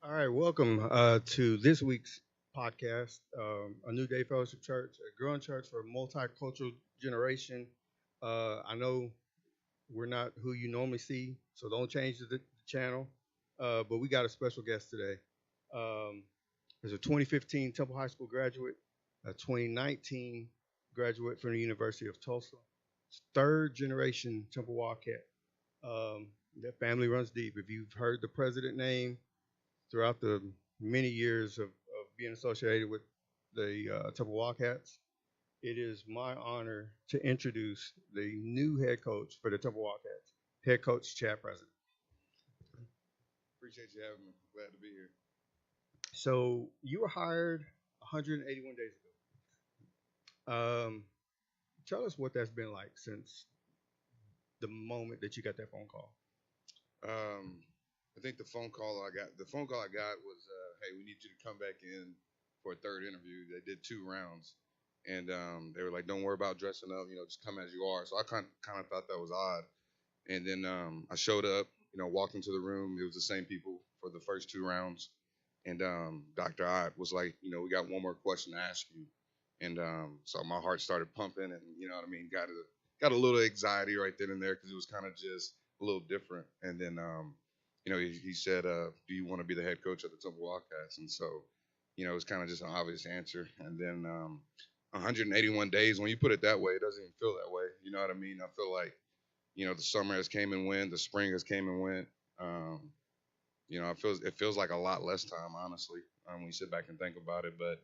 All right, welcome to this week's podcast, A New Day Fellowship Church, a growing church for a multicultural generation. I know we're not who you normally see, so don't change the channel. But we got a special guest today. Um, there's a 2015 Temple High School graduate, a 2019 graduate from the University of Tulsa, third generation Temple Wildcat. Um, that family runs deep. If you've heard the president name, throughout the many years of being associated with the Temple Wildcats, it is my honor to introduce the new head coach for the Temple Wildcats, head coach Chad President. Appreciate you having me. Glad to be here. So you were hired 181 days ago. Tell us what that's been like since the moment that you got that phone call. Um, I think the phone call I got was, "Hey, we need you to come back in for a third interview." They did 2 rounds, and they were like, "Don't worry about dressing up. Just come as you are." So I kind of thought that was odd. And then I showed up. Walked into the room. It was the same people for the first 2 rounds, and Dr. Ott was like, "We got one more question to ask you." And so my heart started pumping, and you know what I mean, got a little anxiety right then and there because it was kind of just a little different. And then he said, "Do you want to be the head coach of the Temple Wildcats?" And so it was kind of just an obvious answer. And then 181 days, when you put it that way, it doesn't even feel that way. You know what I mean? I feel like the summer has came and went, the spring has came and went. It feels like a lot less time, honestly, when you sit back and think about it. But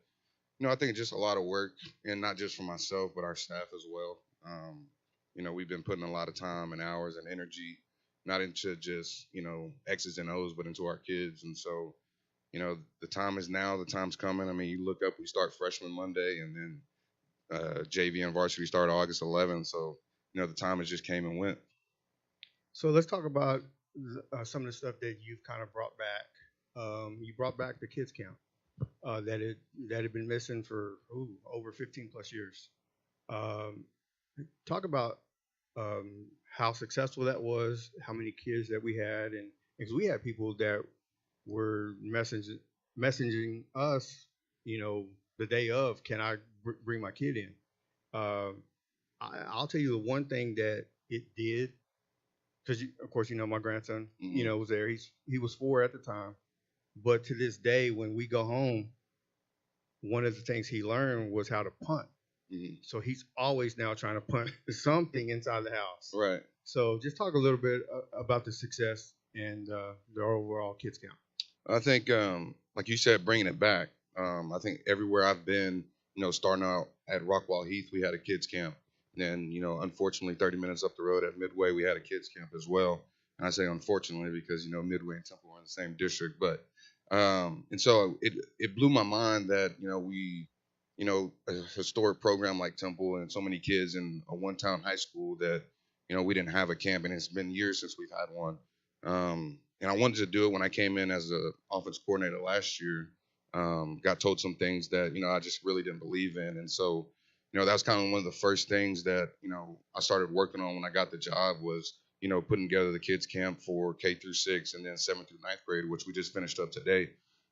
I think it's just a lot of work, and not just for myself, but our staff as well. We've been putting a lot of time and hours and energy, not into just X's and O's, but into our kids. And so, the time is now. The time's coming. I mean, you look up, we start freshman Monday, and then JV and varsity start August 11th. So, the time has just came and went. So let's talk about some of the stuff that you've kind of brought back. You brought back the kids camp that had been missing for over 15 plus years. Um, Talk about how successful that was, how many kids that we had, and because we had people that were messaging us, the day of, can I bring my kid in? Um, I'll tell you the one thing that it did, because of course my grandson, Hmm. was there. He was 4 at the time, but to this day, when we go home, one of the things he learned was how to punt. Hmm. So he's always now trying to punt something inside the house. Right. So just talk a little bit about the success and the overall kids count. I think, like you said, bringing it back. I think everywhere I've been, starting out at Rockwall Heath, we had a kids camp. Then, unfortunately, 30 minutes up the road at Midway, we had a kids camp as well. And I say unfortunately because, Midway and Temple were in the same district. But, and so it blew my mind that, a historic program like Temple and so many kids in a one-town high school that, we didn't have a camp. And it's been years since we've had one. And I wanted to do it when I came in as an offense coordinator last year. Got told some things that I just really didn't believe in, and so that was kind of one of the first things that I started working on when I got the job was putting together the kids camp for K through 6 and then 7th through ninth grade, which we just finished up today.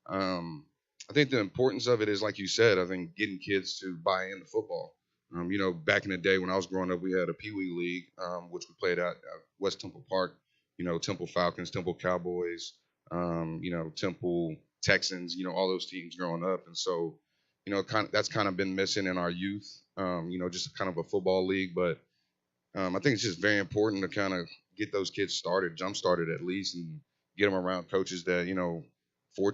I think the importance of it is, like you said, I think getting kids to buy into football. Back in the day when I was growing up, we had a Pee Wee League, which we played at West Temple Park. Temple Falcons, Temple Cowboys, Temple Texans, all those teams growing up. And so, that's kind of been missing in our youth, just kind of a football league. But I think it's just very important to kind of get those kids started, jump started at least, and get them around coaches that,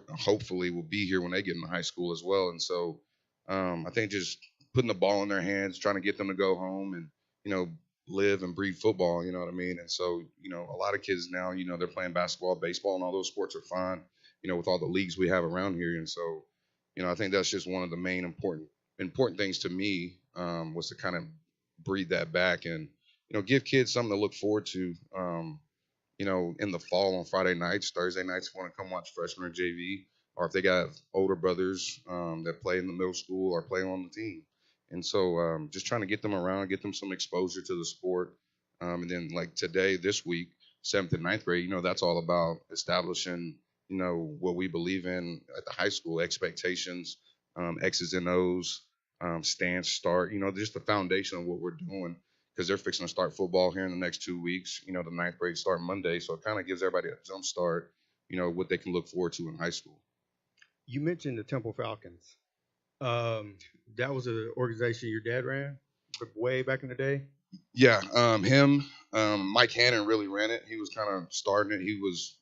hopefully will be here when they get into high school as well. And so I think just putting the ball in their hands, trying to get them to go home and, live and breathe football, you know what I mean? And so, a lot of kids now, they're playing basketball, baseball, and all those sports are fine, with all the leagues we have around here. And so, I think that's just one of the main important things to me, was to kind of breathe that back and, give kids something to look forward to, in the fall on Friday nights, Thursday nights, if you want to come watch freshman or JV, or if they got older brothers that play in the middle school or play on the team. And so just trying to get them around, get them some exposure to the sport. And then like today, this week, 7th and ninth grade, that's all about establishing, what we believe in at the high school, expectations, X's and O's, stance, start, just the foundation of what we're doing because they're fixing to start football here in the next 2 weeks. The ninth grade start Monday. So it kind of gives everybody a jump start, what they can look forward to in high school. You mentioned the Temple Falcons. Um, that was an organization your dad ran way back in the day. Yeah, him, Mike Hannon really ran it. He was kind of starting it. He was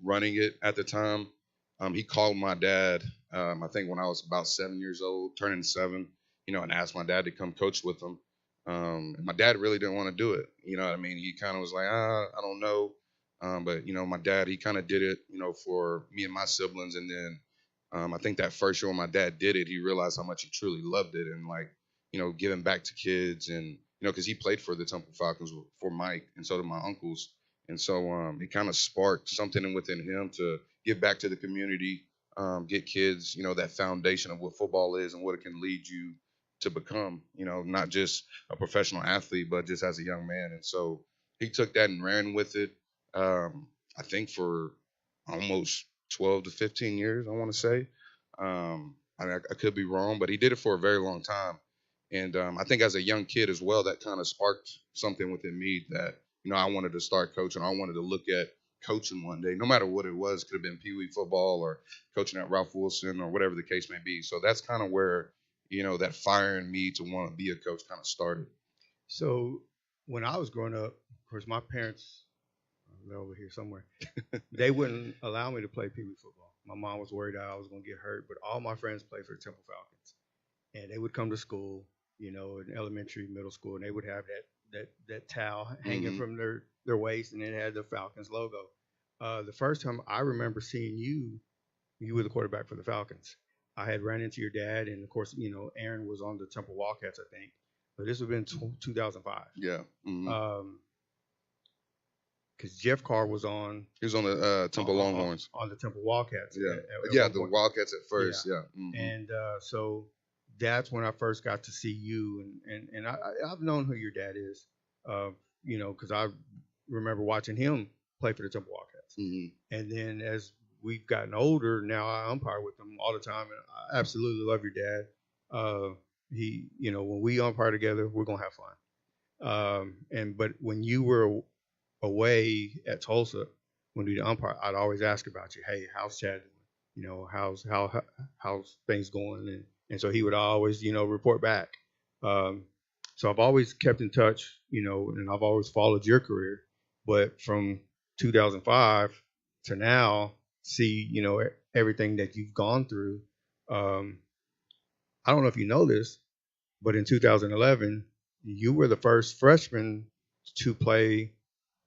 running it at the time. He called my dad, I think when I was about 7 years old, turning 7, and asked my dad to come coach with him. And my dad really didn't want to do it. You know what I mean? He kind of was like, I don't know. But my dad, he kind of did it, for me and my siblings. And then I think that first year when my dad did it, he realized how much he truly loved it and like, giving back to kids and because he played for the Temple Falcons for Mike, and so did my uncles, and so it kind of sparked something within him to give back to the community, get kids, that foundation of what football is and what it can lead you to become, not just a professional athlete, but just as a young man. And so he took that and ran with it. I think for almost 12 to 15 years, I want to say. I could be wrong, but he did it for a very long time. And I think as a young kid as well, that kind of sparked something within me that, I wanted to start coaching. I wanted to look at coaching one day, no matter what it was. Could have been Pee Wee football or coaching at Ralph Wilson or whatever the case may be. So that's kind of where, that fire in me to want to be a coach kind of started. So when I was growing up, of course, my parents, they're over here somewhere, they wouldn't allow me to play Pee Wee football. My mom was worried that I was going to get hurt, but all my friends played for the Temple Falcons. And they would come to school, in elementary, middle school, and they would have that towel hanging from their waist, and it had the Falcons logo. The first time I remember seeing you were the quarterback for the Falcons. I had ran into your dad, and of course, Aaron was on the Temple Wildcats, I think. But this would have been 2005. Yeah. Mm-hmm. Because Jeff Carr was on. He was on the Temple Longhorns. On the Temple Wildcats. Yeah, the Wildcats at first. Yeah. Mm-hmm. And so that's when I first got to see you, and I've known who your dad is, because I remember watching him play for the Temple Wildcats. Mm-hmm. And then as we've gotten older, now I umpire with him all the time, and I absolutely love your dad. He, when we umpire together, we're gonna have fun. But when you were away at Tulsa, when we umpire, I'd always ask about you. Hey, how's Chad doing? How's things going? And so he would always, report back. So I've always kept in touch, and I've always followed your career. But from 2005 to now, see, everything that you've gone through. I don't know if you know this, but in 2011, you were the first freshman to play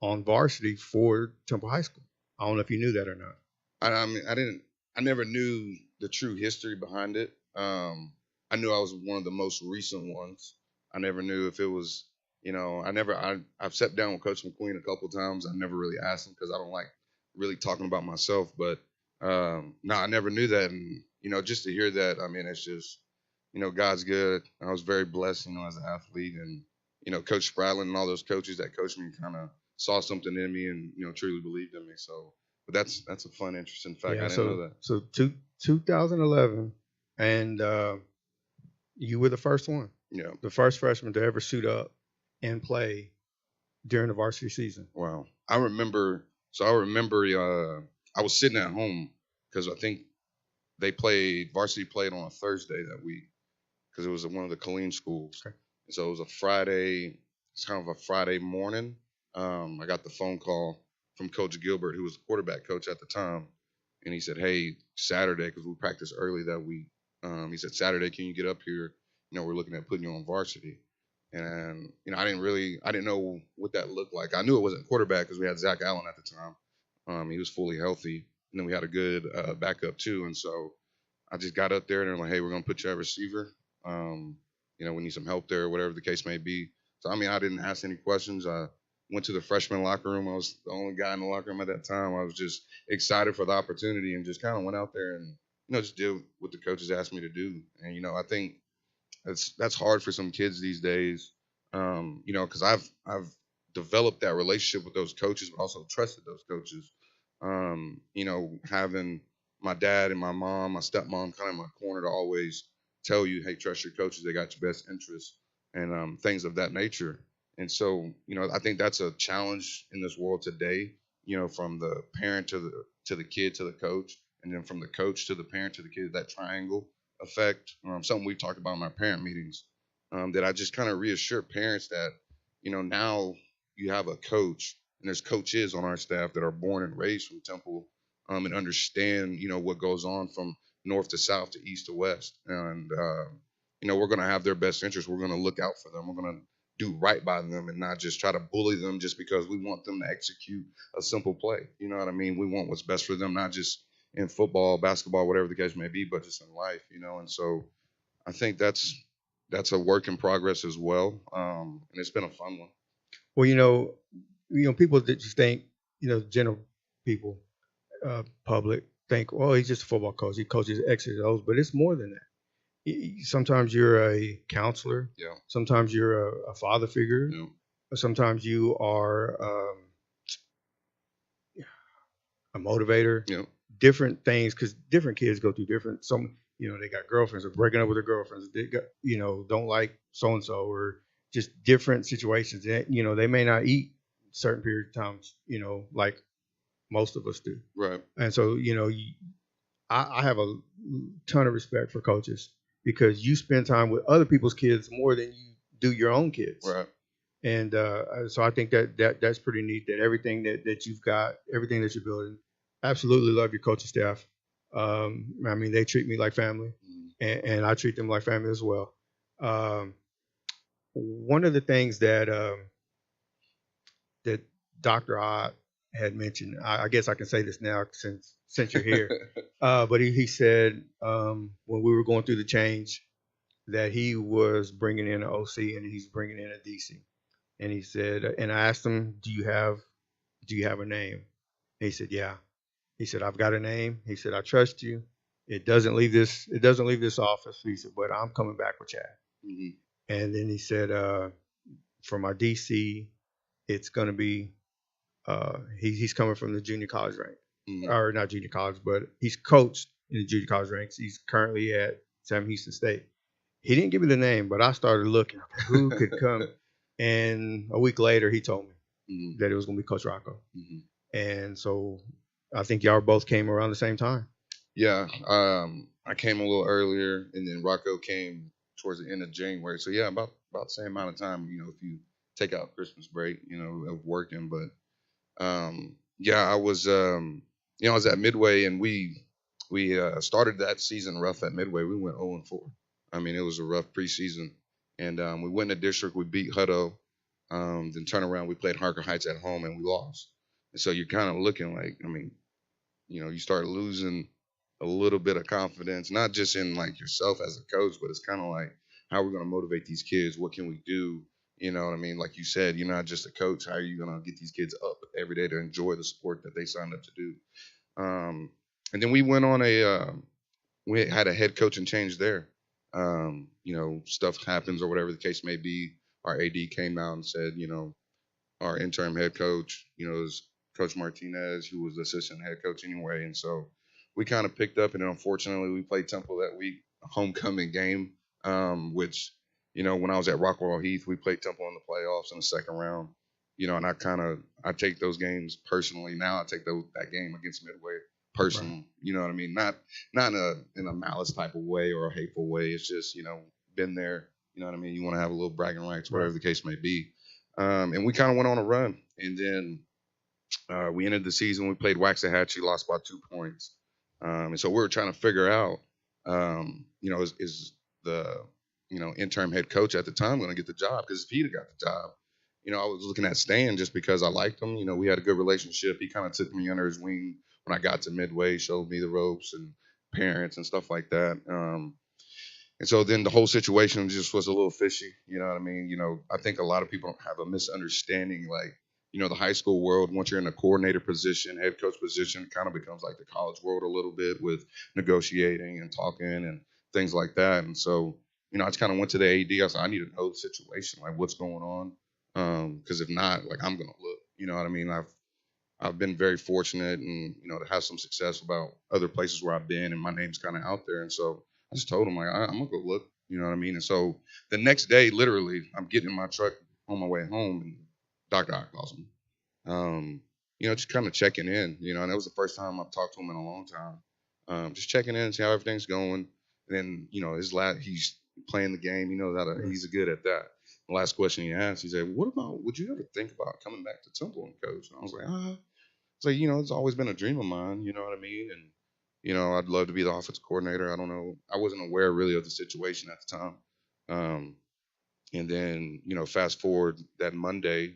on varsity for Temple High School. I don't know if you knew that or not. I mean, I never knew the true history behind it. I knew I was one of the most recent ones. I never knew if it was, I've sat down with Coach McQueen a couple of times. I never really asked him because I don't like really talking about myself. But no, I never knew that. And, just to hear that, I mean, it's just, God's good. I was very blessed, as an athlete. And, Coach Spradlin and all those coaches that coached me kind of saw something in me and, truly believed in me. So, but that's a fun, interesting fact. I didn't know that. So 2011, and you were the first one. Yeah. The first freshman to ever suit up and play during the varsity season. Wow. I remember I was sitting at home because I think varsity played on a Thursday that week because it was at one of the Killeen schools. Okay. And so it was it's kind of a Friday morning. I got the phone call from Coach Gilbert, who was the quarterback coach at the time. And he said, hey, Saturday, because we practiced early that week. He said, Saturday, can you get up here? We're looking at putting you on varsity. And, I didn't know what that looked like. I knew it wasn't quarterback because we had Zach Allen at the time. He was fully healthy. And then we had a good backup too. And so I just got up there and they're like, hey, we're going to put you at receiver. We need some help there, whatever the case may be. So, I didn't ask any questions. I went to the freshman locker room. I was the only guy in the locker room at that time. I was just excited for the opportunity and just kind of went out there and, just did what the coaches asked me to do. And, I think that's hard for some kids these days, because I've developed that relationship with those coaches, but also trusted those coaches. Having my dad and my mom, my stepmom kind of in my corner to always tell you, hey, trust your coaches, they got your best interests, and things of that nature. And so, I think that's a challenge in this world today, from the parent to the kid to the coach, and then from the coach to the parent to the kid, that triangle effect. Something we talked about in our parent meetings, that I just kind of reassure parents that, now you have a coach and there's coaches on our staff that are born and raised from Temple, and understand, what goes on from north to south to east to west. And, we're going to have their best interest. We're going to look out for them. We're going to do right by them and not just try to bully them just because we want them to execute a simple play. You know what I mean? We want what's best for them, not just in football, basketball, whatever the case may be, but just in life, And so I think that's a work in progress as well. And it's been a fun one. Well, people that just think, general people, public think, well, he's just a football coach. He coaches X's and O's, but it's more than that. Sometimes you're a counselor. Yeah. Sometimes you're a father figure. Yeah. Sometimes you are a motivator. Yeah. Different things, because different kids go through different. They got girlfriends or breaking up with their girlfriends. They got, don't like so and so, or just different situations. That they may not eat certain period of times. Like most of us do. Right. And so I have a ton of respect for coaches, because you spend time with other people's kids more than you do your own kids. Right. And so I think that's pretty neat, that everything that you've got, everything that you're building. Absolutely love your coaching staff. They treat me like family, and I treat them like family as well. One of the things that Dr. Odd had mentioned, I guess I can say this now since you're here, but he said, when we were going through the change, that he was bringing in an OC and he's bringing in a DC. And he said, and I asked him, do you have a name? And he said, yeah. He said, I've got a name. He said, I trust you. It doesn't leave this office. He said, but I'm coming back with Chad. Mm-hmm. And then he said, for my DC, it's going to be, he's coming from the junior college rank. Mm-hmm. Or not junior college, but he's coached in the junior college ranks. He's currently at Sam Houston State. He didn't give me the name, but I started looking who could come. And a week later, he told me that it was going to be Coach Rocco. Mm-hmm. And so I think y'all both came around the same time. Yeah. I came a little earlier, and then Rocco came towards the end of January. So, yeah, about the same amount of time, if you take out Christmas break, of working. But, I was, I was at Midway, and we started that season rough at Midway. We went 0-4. It was a rough preseason. And we went in the district. We beat Hutto. Then turn around, we played Harker Heights at home, and we lost. And so you're kind of looking like, you start losing a little bit of confidence, not just in like yourself as a coach, but it's kind of like, how are we going to motivate these kids? What can we do? You know what I mean? Like you said, you're not just a coach. How are you going to get these kids up every day to enjoy the sport that they signed up to do? And then we went on we had a head coaching change there. Stuff happens or whatever the case may be. Our AD came out and said, our interim head coach, is Coach Martinez, who was the assistant head coach anyway. And so we kind of picked up, and then unfortunately we played Temple that week, a homecoming game, which, when I was at Rockwall Heath, we played Temple in the playoffs in the second round, and I take those games personally. Now I take that game against Midway personal. Right. You know what I mean? Not in a malice type of way or a hateful way. It's just, been there. You know what I mean? You want to have a little bragging rights, whatever the case may be. And we kind of went on a run. And then we ended the season. We played Waxahachie, lost by 2 points. And so we were trying to figure out, is the, interim head coach at the time going to get the job? Because if he'd have got the job, I was looking at Stan just because I liked him. We had a good relationship. He kind of took me under his wing when I got to Midway, showed me the ropes and parents and stuff like that. And so then the whole situation just was a little fishy. You know what I mean? I think a lot of people have a misunderstanding, like, the high school world, once you're in a coordinator position, head coach position, it kind of becomes like the college world a little bit with negotiating and talking and things like that. And so, I just kind of went to the AD. I said, I need to know the situation, like what's going on. Because if not, like, I'm going to look. You know what I mean? I've been very fortunate and to have some success about other places where I've been, and my name's kind of out there. And so I just told him like I'm gonna go look. You know what I mean? And so the next day, literally, I'm getting in my truck on my way home, and Dr. Ock calls me. Just kind of checking in. And that was the first time I've talked to him in a long time. Just checking in, see how everything's going. And then he's playing the game. He knows how to. He's good at that. The last question he asked, he said, "What about? Would you ever think about coming back to Temple and coach?" And I was like, It's like, it's always been a dream of mine, you know what I mean? And, I'd love to be the offensive coordinator. I don't know. I wasn't aware really of the situation at the time. And then, fast forward that Monday,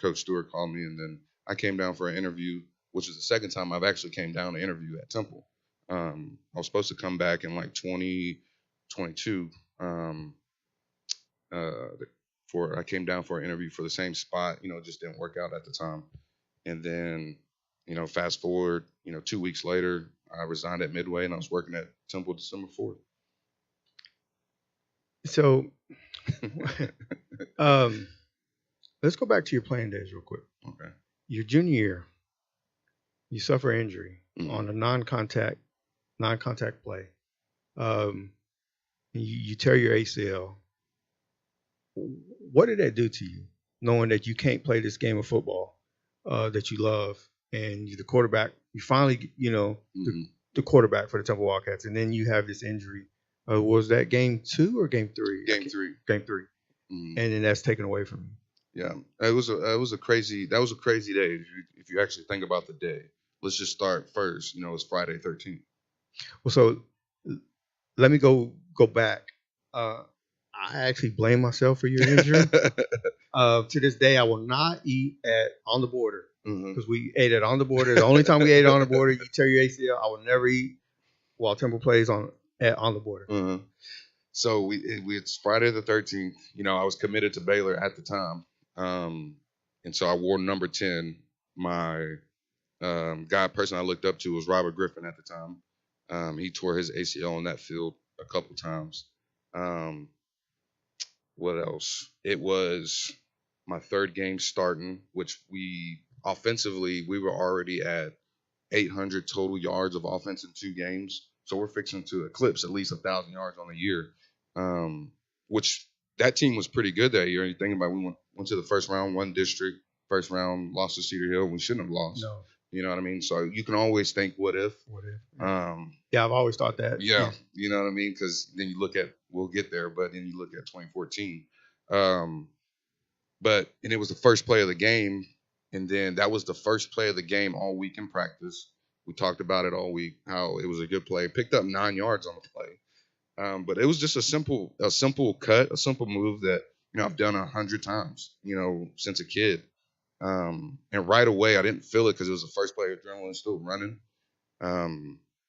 Coach Stewart called me, and then I came down for an interview, which is the second time I've actually came down to interview at Temple. I was supposed to come back in like 2022 I came down for an interview for the same spot. It just didn't work out at the time. And then, fast forward, 2 weeks later, I resigned at Midway and I was working at Temple December 4th. So, let's go back to your playing days real quick. Okay. Your junior year, you suffer injury on a non-contact play. You tear your ACL. What did that do to you, knowing that you can't play this game of football that you love, and you're the quarterback? You finally, the quarterback for the Temple Wildcats, and then you have this injury. Was that game 2 or game 3? Game 3. Game 3. Mm-hmm. And then that's taken away from you. Yeah, it was a crazy day. If you actually think about the day. Let's just start first. It's Friday 13th. Well, so let me go back. I actually blame myself for your injury. To this day, I will not eat at On the Border because we ate at On the Border. The only time we ate on the Border, you tear your ACL. I will never eat while Temple plays on the Border. Mm-hmm. So it's Friday the 13th. I was committed to Baylor at the time, and so I wore number 10. My person I looked up to was Robert Griffin at the time. He tore his ACL on that field a couple times. What else? It was my third game starting, which we were already at 800 total yards of offense in 2 games. So we're fixing to eclipse at least 1,000 yards on the year, which that team was pretty good that year. You think about we went to the first round, won district, first round, lost to Cedar Hill. We shouldn't have lost. No. You know what I mean? So you can always think, what if? What if? Yeah, I've always thought that. Yeah, you know what I mean? Because then you look at, we'll get there, but then you look at 2014. And it was the first play of the game. And then that was the first play of the game all week in practice. We talked about it all week, how it was a good play. Picked up 9 yards on the play. But it was just a simple cut, a simple move that, I've done 100 times, since a kid. And right away, I didn't feel it because it was the first play, adrenaline still running.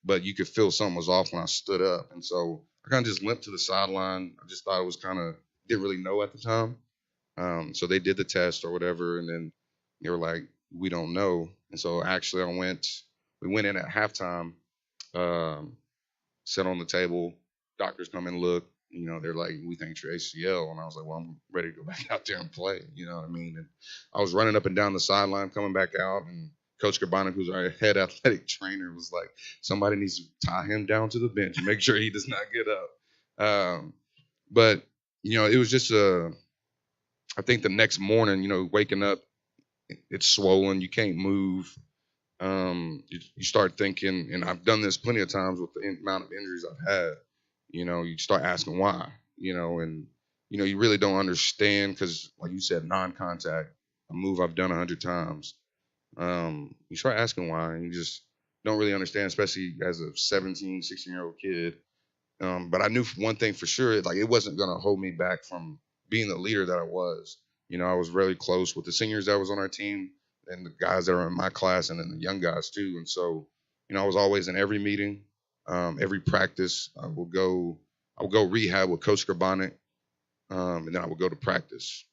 But you could feel something was off when I stood up. And so I kind of just limped to the sideline. I just thought it was didn't really know at the time. So they did the test or whatever. And then they were like, we don't know. And so actually we went in at halftime, sat on the table. Doctors come and look. They're like, we think it's your ACL. And I was like, well, I'm ready to go back out there and play. You know what I mean? And I was running up and down the sideline, coming back out. And Coach Cabana, who's our head athletic trainer, was like, somebody needs to tie him down to the bench and make sure he does not get up. But, it was just I think the next morning, waking up, it's swollen. You can't move. You start thinking, and I've done this plenty of times with the amount of injuries I've had. You start asking why, and, you really don't understand because, like you said, non-contact, a move I've done 100 times. You start asking why, and you just don't really understand, especially as a 17, 16-year-old kid. But I knew one thing for sure, like it wasn't going to hold me back from being the leader that I was. I was really close with the seniors that was on our team and the guys that are in my class and then the young guys too. And so, I was always in every meeting. Every practice, I would go rehab with Coach Skrabonic, and then I would go to practice.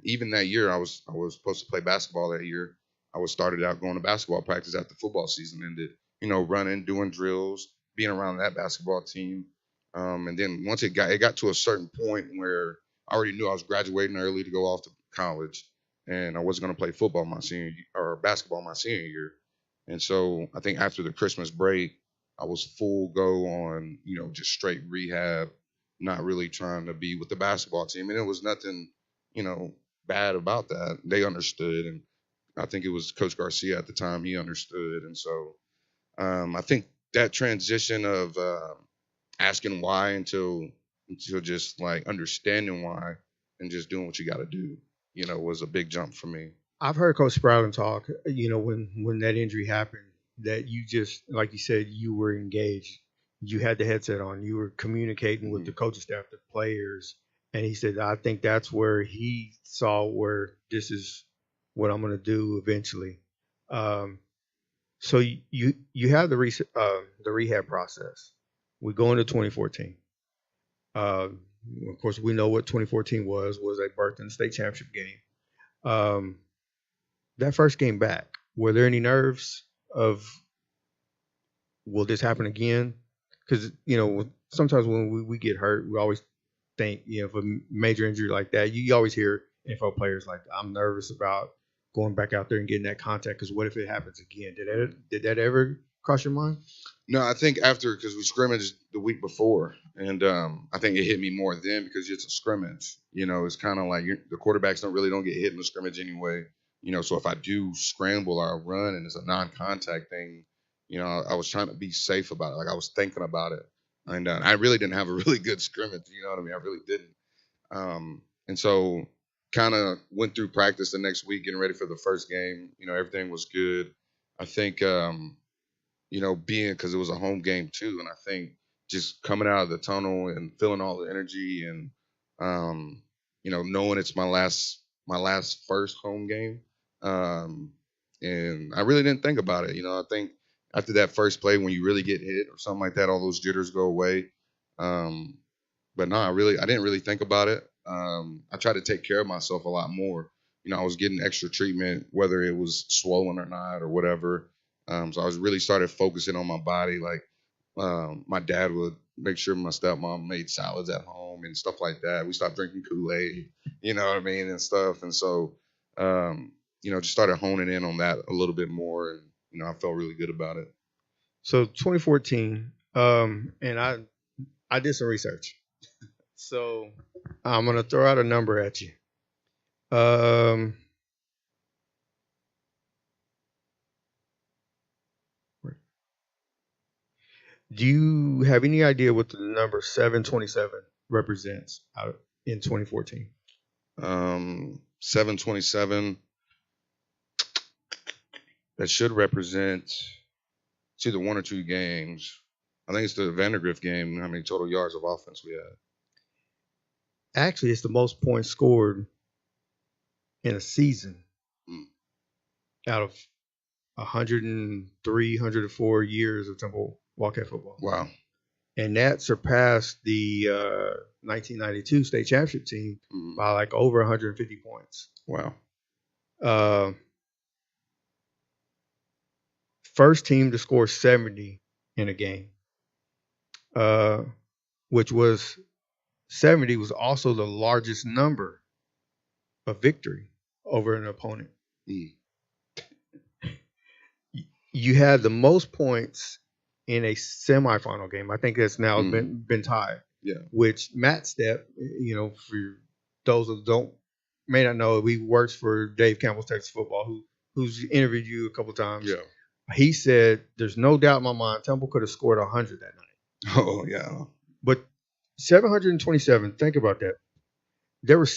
Even that year, I was supposed to play basketball that year. I started out going to basketball practice after football season ended. Running, doing drills, being around that basketball team. And then once it got to a certain point where I already knew I was graduating early to go off to college. and I wasn't going to play football my senior or basketball my senior year. And so I think after the Christmas break, I was full go on, just straight rehab, not really trying to be with the basketball team. And it was nothing, you know, bad about that. They understood. And I think it was Coach Garcia at the time, he understood. And so I think that transition of asking why until just like understanding why and just doing what you got to do, was a big jump for me. I've heard Coach Sprouting talk, when that injury happened, that you just, like you said, you were engaged. You had the headset on. You were communicating with the Mhm. coaching staff, the players. And he said, I think that's where he saw where this is what I'm going to do eventually. Um, so you have the rehab process. We go into 2014. Uh, of course, we know what 2014 was a birth in the state championship game. Um, that first game back, were there any nerves of will this happen again? Because sometimes when we get hurt, we always think if a major injury like that, you always hear NFL players like, I'm nervous about going back out there and getting that contact because what if it happens again? Did that ever cross your mind? No, I think after because we scrimmaged the week before, and I think it hit me more then because it's a scrimmage. It's kind of like the quarterbacks don't get hit in the scrimmage anyway. So if I do scramble or I run and it's a non-contact thing, I was trying to be safe about it. Like I was thinking about it, and I really didn't have a really good scrimmage. You know what I mean? I really didn't. And so kind of went through practice the next week, getting ready for the first game. Everything was good. I think being because it was a home game too, and I think just coming out of the tunnel and feeling all the energy and knowing it's my last first home game, um, and I really didn't think about it. I think after that first play when you really get hit or something like that, all those jitters go away. Um, but no, I didn't really think about it. I tried to take care of myself a lot more. I was getting extra treatment, whether it was swollen or not or whatever. So I was really started focusing on my body. Like my dad would make sure my stepmom made salads at home and stuff like that. We stopped drinking Kool-Aid, you know what I mean, and stuff. And so, just started honing in on that a little bit more, and I felt really good about it. So 2014, and I did some research. So I'm gonna throw out a number at you. Um, do you have any idea what the number 727 represents out in 2014? 727. That should represent it's either one or two games. I think it's the Vandergrift game. How many total yards of offense we had? Actually, it's the most points scored in a season Mm. out of 103, 104 years of Temple Wildcat football. Wow. And that surpassed the 1992 state championship team Mm. by like over 150 points. Wow. Uh, first team to score 70 in a game, which was 70 was also the largest number of victory over an opponent. Mm. You had the most points in a semifinal game. I think that's now been tied. Yeah. Which Matt Stepp, for those who may not know, he works for Dave Campbell's Texas Football, who's interviewed you a couple times. Yeah. He said, "There's no doubt in my mind Temple could have scored 100 that night." Oh yeah. But 727. Think about that. There were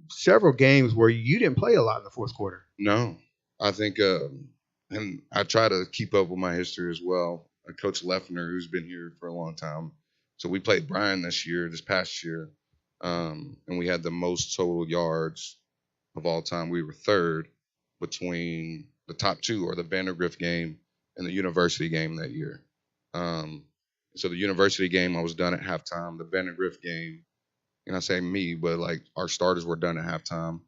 several games where you didn't play a lot in the fourth quarter. No, I think, and I try to keep up with my history as well. Coach Leffner, who's been here for a long time, so we played Bryan this past year, and we had the most total yards of all time. We were third between the top two, or the Vandergrift game and the University game that year. So the University game, I was done at halftime. The Vandergrift game, and I say me, but like our starters were done at halftime.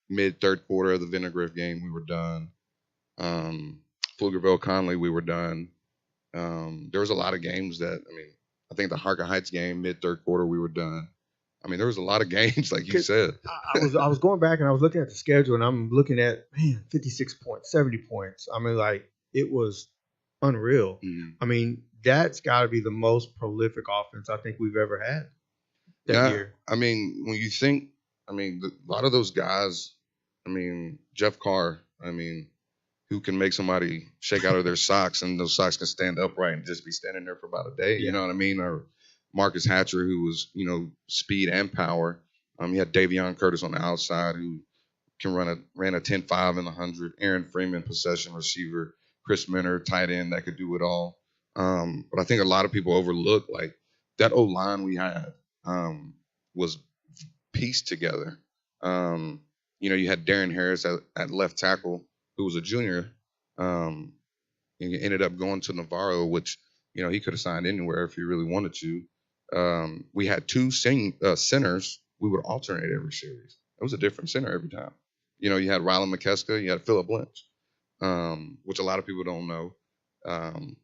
Mid third quarter of the Vandergrift game, we were done. Pflugerville Conley, we were done. There was a lot of games that I think the Harker Heights game, mid third quarter, we were done. I mean, there was a lot of games, like you 'Cause said. I was going back and I was looking at the schedule and I'm looking at, man, 56 points, 70 points. I mean, like, it was unreal. Mhm. I mean, that's got to be the most prolific offense I think we've ever had that Yeah, year. I mean, when you think, I mean, a lot of those guys, I mean, Jeff Carr, I mean, who can make somebody shake out of their socks and those socks can stand upright and just be standing there for about a day, you Yeah. know what I mean? Or Marcus Hatcher, who was, speed and power. You had Davion Curtis on the outside who can ran a 10-5 in the 100. Aaron Freeman, possession receiver. Chris Minner, tight end that could do it all. But I think a lot of people overlook like that O line we had was pieced together. You had Darren Harris at left tackle, who was a junior, and he ended up going to Navarro, which he could have signed anywhere if he really wanted to. We had two centers. We would alternate every series. It was a different center every time. You had Rylan McKeska, you had Philip Lynch, which a lot of people don't know. Um,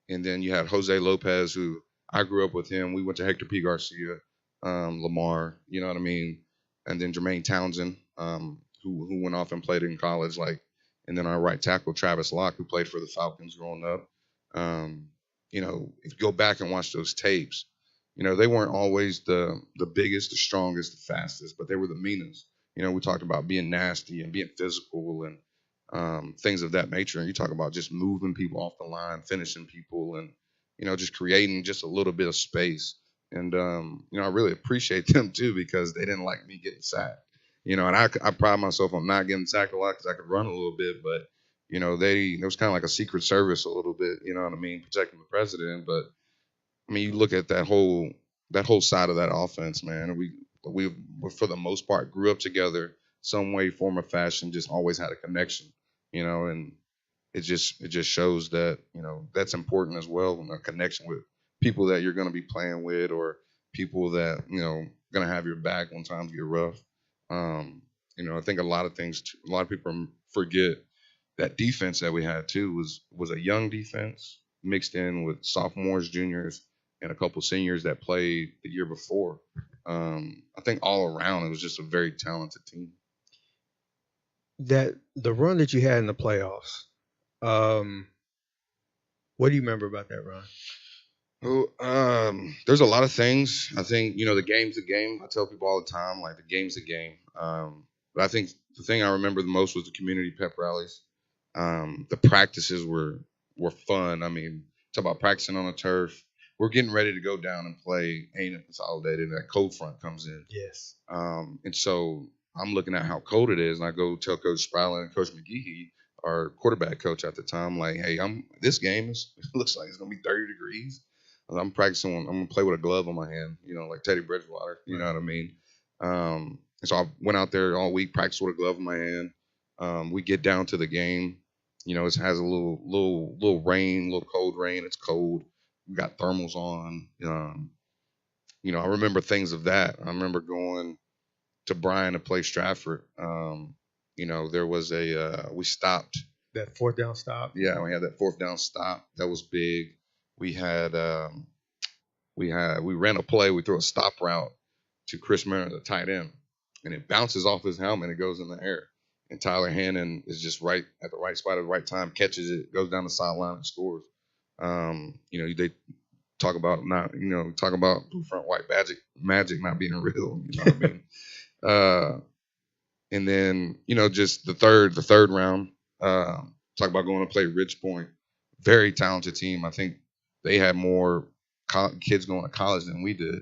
and then you had Jose Lopez, who I grew up with him. We went to Hector P. Garcia, Lamar, you know what I mean? And then Jermaine Townsend, who went off and played in college, and then our right tackle, Travis Locke, who played for the Falcons growing up. If you go back and watch those tapes, they weren't always the biggest, the strongest, the fastest, but they were the meanest. We talked about being nasty and being physical and things of that nature. And you talk about just moving people off the line, finishing people, and just creating just a little bit of space. And I really appreciate them too because they didn't like me getting sacked. And I pride myself on not getting sacked a lot because I could run a little bit, but it was kind of like a secret service a little bit. You know what I mean, protecting the president. But I mean, you look at that whole side of that offense, man. We for the most part grew up together, some way, form, or fashion. Just always had a connection, and it just shows that that's important as well. A connection with people that you're going to be playing with, or people that going to have your back when times get rough. I think a lot of things, a lot of people forget that defense that we had too was a young defense mixed in with sophomores, juniors, and a couple seniors that played the year before. I think all around it was just a very talented team. That the run that you had in the playoffs. Um, what do you remember about that run? Well, there's a lot of things. I think the game's a game. I tell people all the time, like the game's a game. But I think the thing I remember the most was the community pep rallies. The practices were fun. I mean, talk about practicing on the turf. We're getting ready to go down and play Ain't Consolidated, and that cold front comes in. Yes. And so I'm looking at how cold it is, and I go tell Coach Sprouling and Coach McGehee, our quarterback coach at the time, like, hey, this game it looks like it's gonna be 30 degrees. I'm practicing. I'm gonna play with a glove on my hand, like Teddy Bridgewater. You know what I mean? And so I went out there all week, practiced with a glove in my hand. We get down to the game. It has a little rain, little cold rain. It's cold. We got thermals on. I remember things of that. I remember going to Bryan to play Stratford. There was we stopped. That fourth down stop. Yeah, we had that fourth down stop. That was big. We had we ran a play. We threw a stop route to Chris Merritt, the tight end, and it bounces off his helmet. And it goes in the air, and Tyler Hannon is just right at the right spot at the right time, catches it, goes down the sideline and scores. They talk about blue front white magic not being real. You know what I mean? And then just the third round. Talk about going to play Ridge Point. Very talented team. I think they had more kids going to college than we did.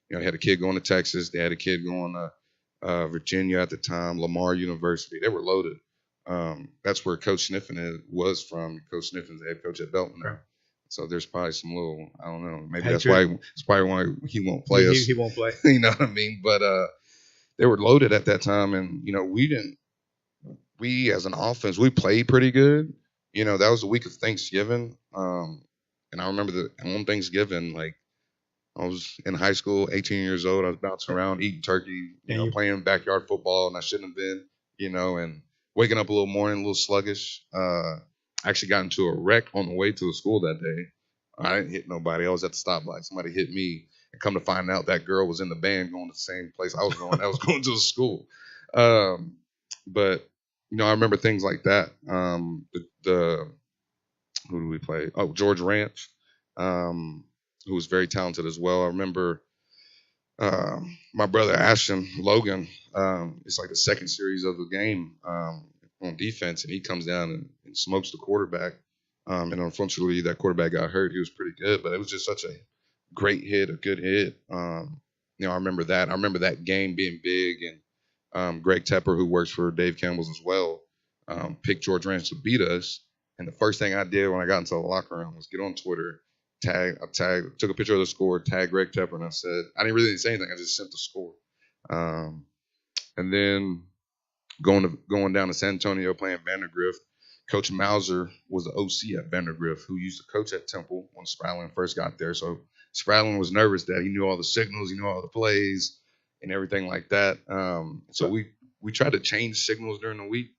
They had a kid going to Texas. They had a kid going to Virginia at the time, Lamar University. They were loaded. That's where Coach Sniffen was from. Coach Sniffen's the head coach at Belton now. Right. So there's probably some little, I don't know, maybe Hey, that's Drew. why it's probably why he won't play us. He won't play. You know what I mean? But they were loaded at that time, and we as an offense, we played pretty good. That was the week of Thanksgiving. And I remember that on Thanksgiving, like I was in high school, 18 years old. I was bouncing around, eating turkey, playing backyard football, and I shouldn't have been, and waking up a little morning, a little sluggish. I actually got into a wreck on the way to the school that day. I didn't hit nobody. I was at the stoplight. Somebody hit me, And come to find out, that girl was in the band going to the same place I was going. I was going to the school. Um, but I remember things like that. The who do we play? Oh, George Ranch, who was very talented as well. I remember my brother Ashton Logan. It's like the second series of the game on defense, and he comes down and smokes the quarterback. And unfortunately, that quarterback got hurt. He was pretty good, but it was just such a great hit, a good hit. I remember that. I remember that game being big, and Greg Tepper, who works for Dave Campbell's as well, picked George Ranch to beat us. And the first thing I did when I got into the locker room was get on Twitter, took a picture of the score, tagged Greg Tepper, and I said, I didn't really say anything. I just sent the score. And then going down to San Antonio playing Vandergrift, Coach Mauser was the OC at Vandergrift, who used to coach at Temple when Spradlin first got there. So Spradlin was nervous that he knew all the signals, he knew all the plays, and everything like that. So we tried to change signals during the week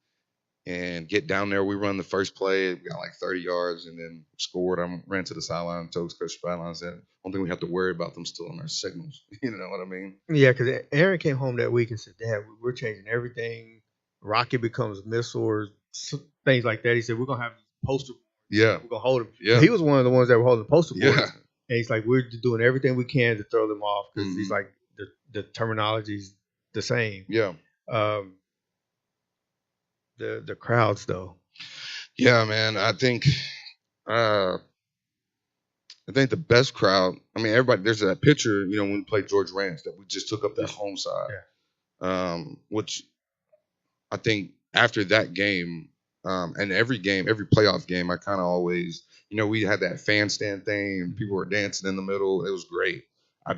and get down there. We run the first play, we got like 30 yards, and then scored. I ran to the sideline, told Coach Spradlin, I said, I don't think we have to worry about them stealing our signals. You know what I mean? Yeah, because Aaron came home that week and said, Dad, we're changing everything. Rocket becomes missile or things like that. He said, we're going to have poster. Yeah. We're going to hold him. Yeah. He was one of the ones that were holding the poster board. Yeah. And he's like, we're doing everything we can to throw them off because he's like, the terminology's the same. Yeah. The crowds, though. Yeah, man. I think the best crowd, I mean, everybody, there's that picture, when we played George Ranch that we just took up that home side. Yeah. Which I think after that game, and every playoff game, I kind of always, we had that fan stand thing and people were dancing in the middle. It was great. I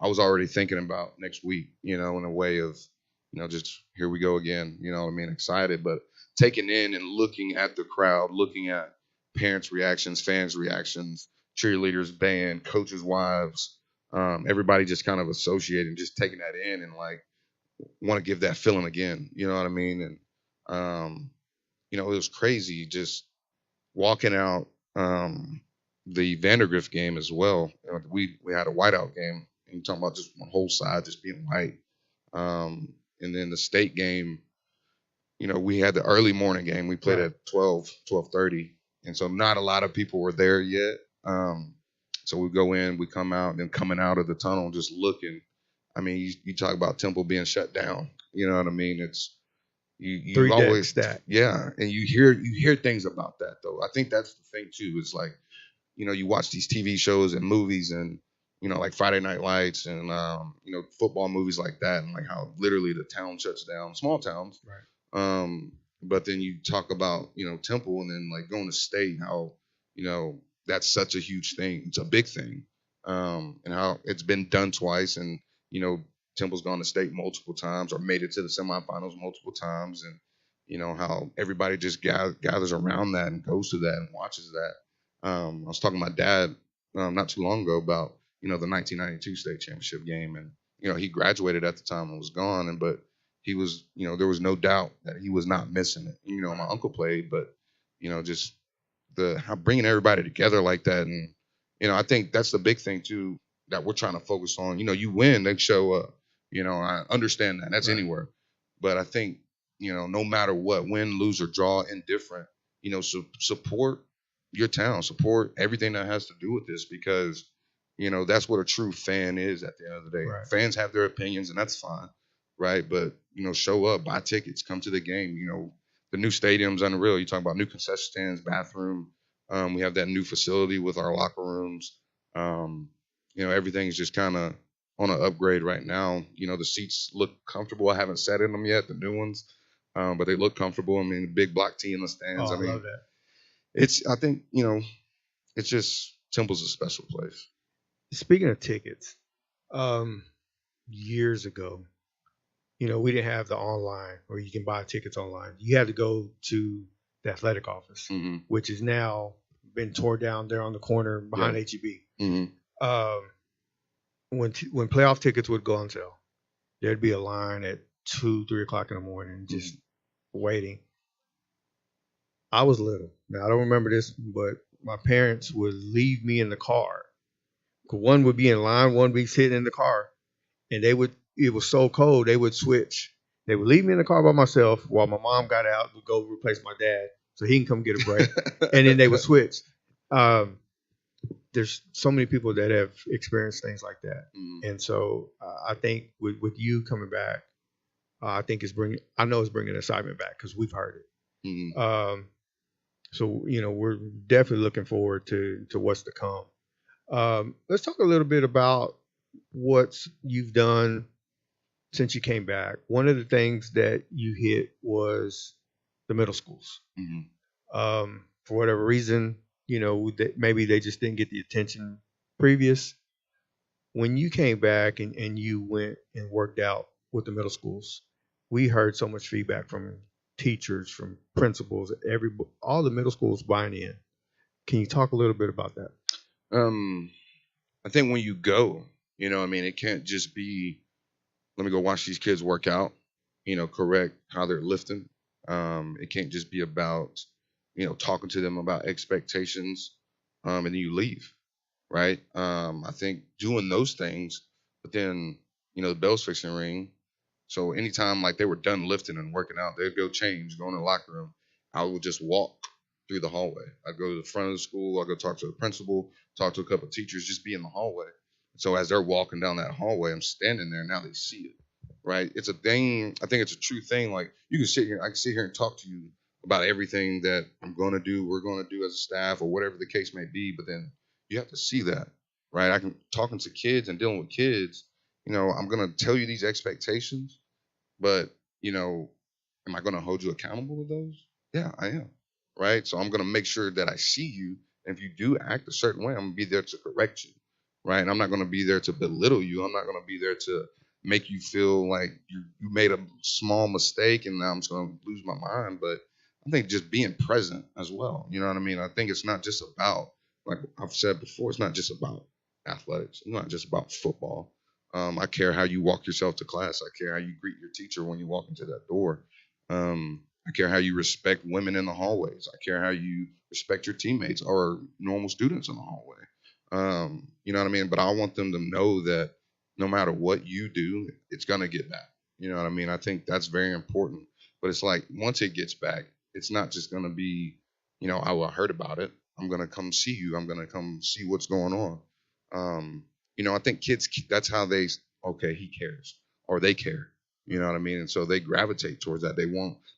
was already thinking about next week, in a way of, just here we go again, what I mean, excited, but taking in and looking at the crowd, looking at parents' reactions, fans' reactions, cheerleaders, band, coaches' wives, everybody just kind of associating, just taking that in and like want to give that feeling again. You know what I mean? And it was crazy just walking out the Vandergrift game as well. We had a whiteout game, and you're talking about just one whole side just being white. And then the state game, we had the early morning game. We played at 12:30. And so not a lot of people were there yet. So we go in, we come out, and then coming out of the tunnel, just looking. I mean, you talk about Temple being shut down. You know what I mean? It's you always that. Yeah, and you hear things about that though. I think that's the thing too. Is like, you watch these TV shows and movies and like Friday Night Lights and football movies like that, and like how literally the town shuts down, small towns. Right. But then you talk about, Temple and then like going to state, how, that's such a huge thing. It's a big thing. And how it's been done twice. And, Temple's gone to state multiple times or made it to the semifinals multiple times. And, how everybody just gathers around that and goes to that and watches that. I was talking to my dad not too long ago about, the 1992 state championship game. And, he graduated at the time and was gone. But he was, there was no doubt that he was not missing it. My uncle played, but, just bringing everybody together like that. And, I think that's the big thing too, that we're trying to focus on. You win, they show up, I understand that. That's right. Anywhere. But I think, no matter what, win, lose, or draw, indifferent, support your town, support everything that has to do with this, because, that's what a true fan is at the end of the day. Right. Fans have their opinions, and that's fine. Right. But, show up, buy tickets, come to the game. The new stadium's unreal. You talk about new concession stands, bathroom. We have that new facility with our locker rooms. Everything's just kind of on an upgrade right now. The seats look comfortable. I haven't sat in them yet, the new ones, but they look comfortable. I mean, the big block T in the stands. I love that. I think, it's just, Temple's a special place. Speaking of tickets, years ago, we didn't have the online where you can buy tickets online. You had to go to the athletic office, mm-hmm. which is now been torn down there on the corner behind HEB. Mm-hmm. When playoff tickets would go on sale, there'd be a line at 2-3 o'clock in the morning just waiting. I was little. Now, I don't remember this, but my parents would leave me in the car One would be in line, one would be sitting in the car, and they would. It was so cold, they would switch. They would leave me in the car by myself while my mom got out to go replace my dad so he can come get a break, and then they would switch. Um, there's so many people that have experienced things like that, and so I think with you coming back, I think it's bringing. I know it's bringing excitement back because we've heard it. So we're definitely looking forward to what's to come. Let's talk a little bit about what you've done since you came back. One of the things that you hit was the middle schools. For whatever reason, that maybe they just didn't get the attention previous. When you came back and you went and worked out with the middle schools, we heard so much feedback from teachers, from principals, all the middle schools buying in. Can you talk a little bit about that? I think when you go, it can't just be, let me go watch these kids work out, correct how they're lifting. It can't just be about, talking to them about expectations, and then you leave, right? I think doing those things, but then, the bell's fixing to ring. So anytime like they were done lifting and working out, they'd go change, go in the locker room. I would just walk through the hallway. I'd go to the front of the school. I'd go talk to the principal, talk to a couple of teachers, just be in the hallway. So as they're walking down that hallway, I'm standing there. Now they see it, right? It's a thing. I think it's a true thing. Like you can sit here, I can sit here and talk to you about everything that I'm going to do, we're going to do as a staff, or whatever the case may be. But then you have to see that, right? I can talking to kids and dealing with kids. I'm going to tell you these expectations, but am I going to hold you accountable to those? Yeah, I am, right? So I'm going to make sure that I see you. And if you do act a certain way, I'm going to be there to correct you, right? And I'm not going to be there to belittle you. I'm not going to be there to make you feel like you made a small mistake and now I'm just going to lose my mind. But I think just being present as well. You know what I mean? I think it's not just about, like I've said before, it's not just about athletics. It's not just about football. I care how you walk yourself to class. I care how you greet your teacher when you walk into that door. I care how you respect women in the hallways. I care how you respect your teammates or normal students in the hallway. You know what I mean? But I want them to know that no matter what you do, it's going to get back. You know what I mean? I think that's very important. But it's like once it gets back, it's not just going to be, I heard about it. I'm going to come see you. I'm going to come see what's going on. I think kids, that's how okay, he cares or they care. You know what I mean? And so they gravitate towards that. They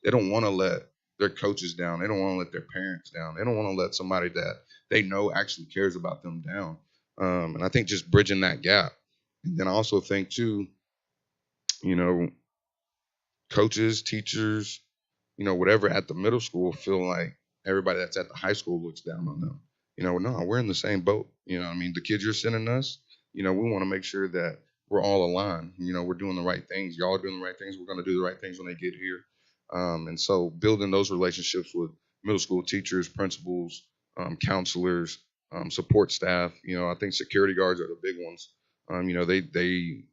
don't want to let their coaches down. They don't want to let their parents down. They don't want to let somebody that they know actually cares about them down. And I think just bridging that gap. And then I also think too, you know, coaches, teachers, whatever at the middle school feel like everybody that's at the high school looks down on them. No, we're in the same boat. You know what I mean? The kids you're sending us, we want to make sure that we're all aligned. We're doing the right things. Y'all are doing the right things. We're going to do the right things when they get here. And so building those relationships with middle school teachers, principals, counselors, support staff. I think security guards are the big ones.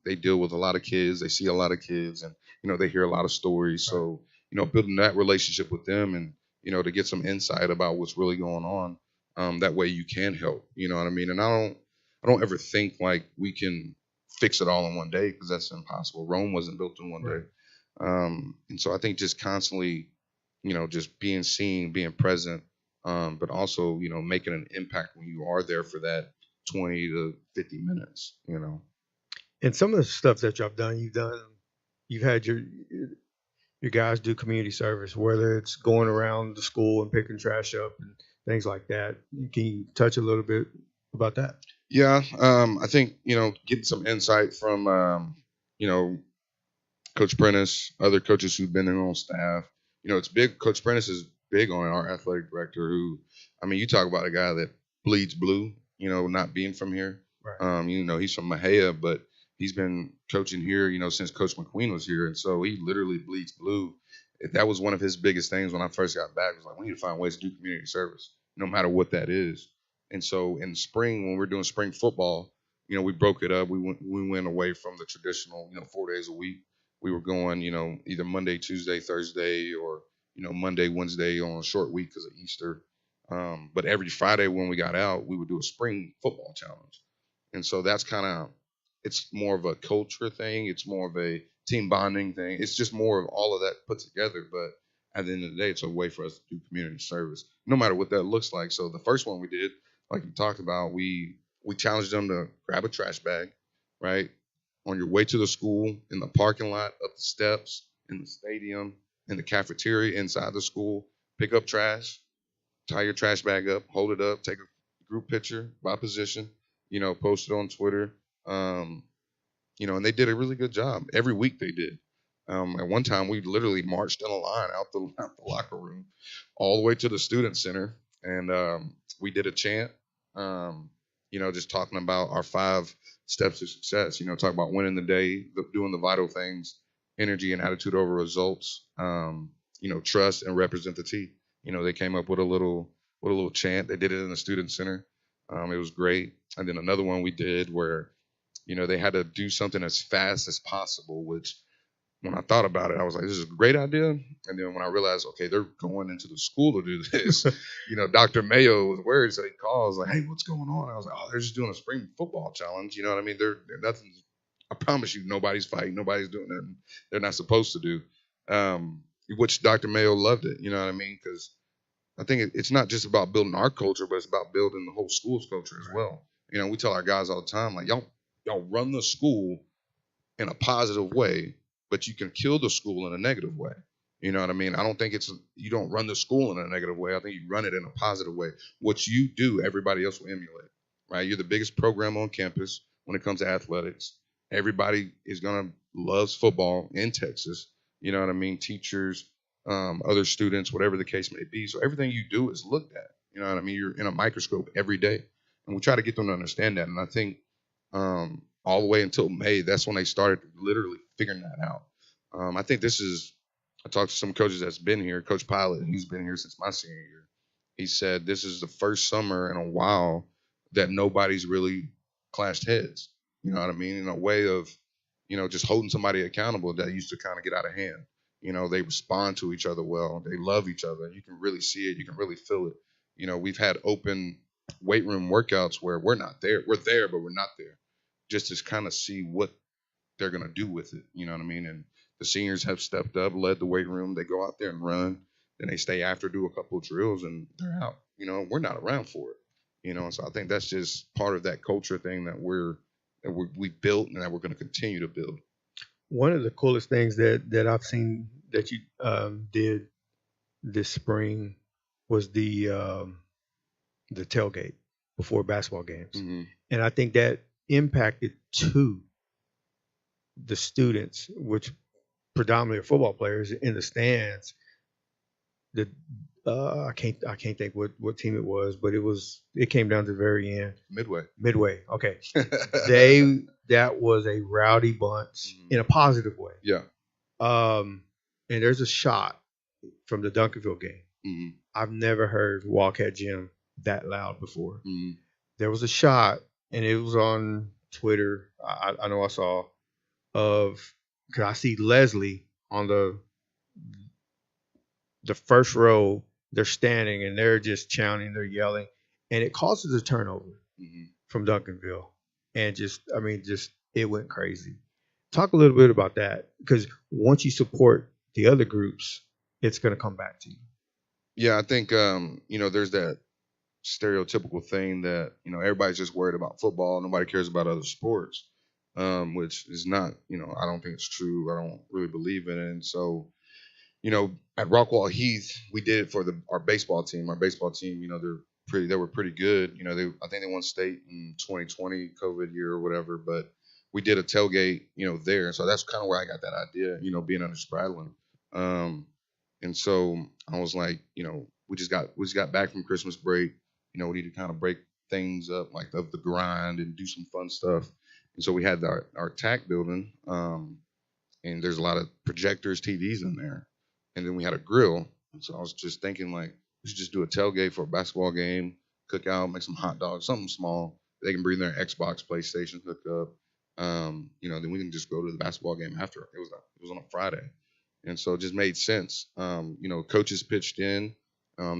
They deal with a lot of kids. They see a lot of kids, and they hear a lot of stories. So building that relationship with them, and to get some insight about what's really going on. That way you can help. You know what I mean? And I don't ever think like we can fix it all in one day because that's impossible. Rome wasn't built in one day. And so I think just constantly, just being seen, being present, but also, making an impact when you are there for that 20 to 50 minutes, And some of the stuff that you've had your guys do community service, whether it's going around the school and picking trash up and things like that. Can you touch a little bit about that? Yeah, I think getting some insight from Coach Prentice, other coaches who've been in on staff. It's big. Coach Prentice is big on our athletic director. Who, I mean, you talk about a guy that bleeds blue. Not being from here. Right. He's from Mahia, but he's been coaching here. Since Coach McQueen was here, and so he literally bleeds blue. That was one of his biggest things when I first got back. Was like, we need to find ways to do community service, no matter what that is. And so in spring, when we're doing spring football, we broke it up. We went away from the traditional, 4 days a week. We were going, either Monday, Tuesday, Thursday, or Monday, Wednesday on a short week because of Easter. But every Friday when we got out, we would do a spring football challenge. And so that's kind of, it's more of a culture thing. It's more of a team bonding thing. It's just more of all of that put together. But at the end of the day, it's a way for us to do community service, no matter what that looks like. So the first one we did, like you talked about, we challenged them to grab a trash bag, right? On your way to the school, in the parking lot, up the steps, in the stadium, in the cafeteria, inside the school, pick up trash, tie your trash bag up, hold it up, take a group picture by position, post it on Twitter. Um, and they did a really good job. Every week they did. At one time, we literally marched in a line out the locker room, all the way to the student center, and we did a chant. Just talking about our 5 steps to success. Talk about winning the day, doing the vital things, energy and attitude over results. Trust and represent the T. They came up with a little chant. They did it in the student center. It was great. And then another one we did where they had to do something as fast as possible, which when I thought about it, I was like, this is a great idea. And then when I realized, okay, they're going into the school to do this, Dr. Mayo was worried. So he calls like, hey, what's going on? I was like, oh, they're just doing a spring football challenge. You know what I mean? They're nothing. I promise you, nobody's fighting. Nobody's doing nothing they're not supposed to do. Which Dr. Mayo loved it. You know what I mean? Because I think it's not just about building our culture, but it's about building the whole school's culture as well. We tell our guys all the time, like, y'all run the school in a positive way, but you can kill the school in a negative way. You know what I mean? I don't think you don't run the school in a negative way. I think you run it in a positive way. What you do, everybody else will emulate, right? You're the biggest program on campus when it comes to athletics. Everybody is gonna loves football in Texas. You know what I mean? Teachers, other students, whatever the case may be. So everything you do is looked at. You know what I mean? You're in a microscope every day, and we try to get them to understand that. And I think all the way until May, that's when they started literally figuring that out. I think I talked to some coaches that's been here. Coach Pilot, he's been here since my senior year. He said this is the first summer in a while that nobody's really clashed heads. You know what I mean? In a way of, just holding somebody accountable that used to kind of get out of hand. They respond to each other well. They love each other. You can really see it. You can really feel it. We've had open weight room workouts where we're not there. We're there, but we're not there, just to kind of see what they're gonna do with it. You know what I mean? And the seniors have stepped up, led the weight room. They go out there and run. Then they stay after, do a couple of drills, and they're out. We're not around for it. So I think that's just part of that culture thing we built and that we're going to continue to build. One of the coolest things that I've seen that you did this spring was the tailgate before basketball games, and I think that impacted too the students, which predominantly are football players in the stands. The I can't think what team it was, but it came down to the very end. Midway. Okay. That was a rowdy bunch in a positive way. Yeah. And there's a shot from the Duncanville game. I've never heard Wildcat Gym that loud before. There was a shot, and it was on Twitter. I know I saw because I see Leslie on the first row. They're standing and they're just chanting, they're yelling, and it causes a turnover from Duncanville, and just it went crazy. Talk a little bit about that, because once you support the other groups, it's going to come back to you. Yeah, I think there's that stereotypical thing that everybody's just worried about football, nobody cares about other sports, which is not, I don't think it's true. I don't really believe in it. And so at Rockwall Heath, we did it for our baseball team. Our baseball team, they were pretty good. I think they won state in 2020 COVID year or whatever, but we did a tailgate, there. So that's kind of where I got that idea, being under Spradlin. And so I was like, we just got back from Christmas break. We need to kind of break things up, like of the grind, and do some fun stuff. And so we had our TAC building, and there's a lot of projectors, TVs in there. And then we had a grill. And so I was just thinking, like, we should just do a tailgate for a basketball game, cook out, make some hot dogs, something small. They can bring their Xbox, PlayStation, hook up. Then we can just go to the basketball game after. It was on a Friday. And so it just made sense. Coaches pitched in.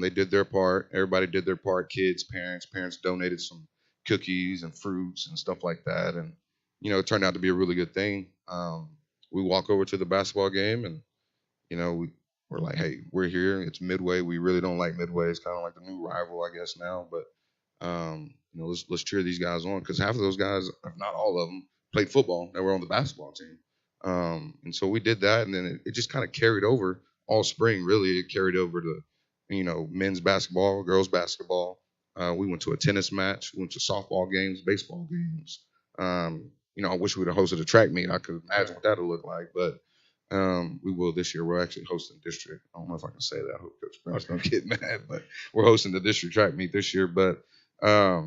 They did their part. Everybody did their part. Kids, parents donated some cookies and fruits and stuff like that. And, it turned out to be a really good thing. We walk over to the basketball game and, we're like, hey, we're here. It's Midway. We really don't like Midway. It's kind of like the new rival, I guess, now. But, let's cheer these guys on because half of those guys, if not all of them, played football. They were on the basketball team. And so we did that. And then it just kind of carried over all spring, really. It carried over to, men's basketball, girls basketball. We went to a tennis match. We went to softball games, baseball games. I wish we'd have hosted a track meet. I could imagine what that would look like, but we will this year. We're actually hosting district. I don't know if I can say that. I hope Coach Brown's don't get mad, but we're hosting the district track meet this year. But I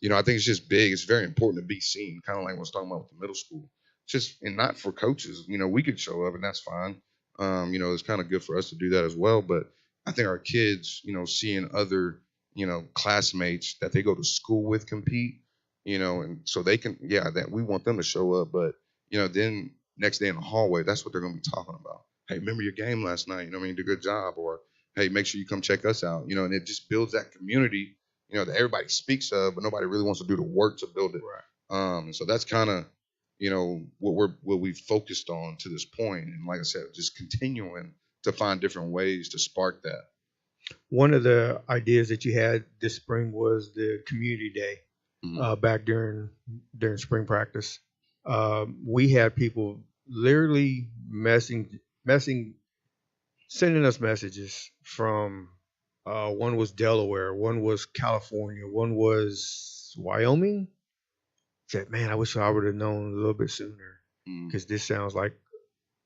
think it's just big. It's very important to be seen, kind of like what I was talking about with the middle school. Just and not for coaches. We could show up and that's fine. It's kind of good for us to do that as well. But I think our kids, seeing other, classmates that they go to school with compete, and so they can, that we want them to show up. But, then next day in the hallway, that's what they're going to be talking about. Hey, remember your game last night? You did a good job. Or, hey, make sure you come check us out. And it just builds that community, that everybody speaks of, but nobody really wants to do the work to build it. Right. And so that's kind of, what we've focused on to this point. And like I said, just continuing to find different ways to spark that. One of the ideas that you had this spring was the community day. Back during spring practice. We had people literally sending us messages from one was Delaware, one was California, one was Wyoming. Said, man, I wish I would have known a little bit sooner because this sounds like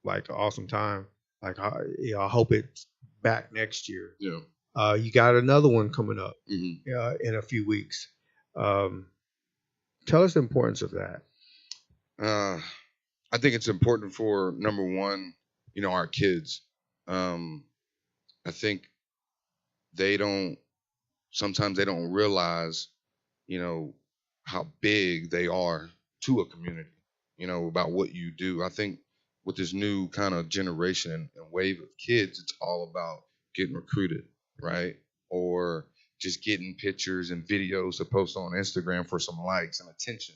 an awesome time. Like I hope it's back next year. Yeah. You got another one coming up in a few weeks. Tell us the importance of that. I think it's important for number one, our kids. I think sometimes they don't realize, how big they are to a community, about what you do. I think with this new kind of generation and wave of kids, it's all about getting recruited, right? Or just getting pictures and videos to post on Instagram for some likes and attention.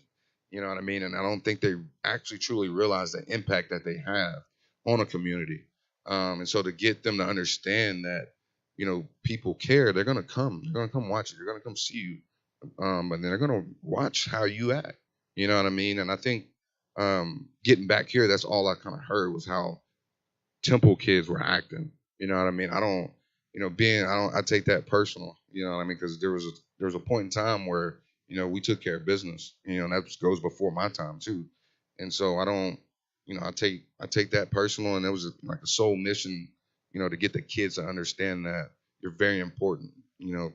You know what I mean? And I don't think they actually truly realize the impact that they have on a community. And so to get them to understand that, people care, they're going to come. They're going to come watch you. They're going to come see you. And then they're going to watch how you act. You know what I mean? And I think getting back here, that's all I kind of heard was how Temple kids were acting. You know what I mean? I don't, I take that personal. You know what I mean? Because there was a point in time where, we took care of business. And that goes before my time too. And so I don't, I take that personal, and it was like a soul mission, to get the kids to understand that you're very important.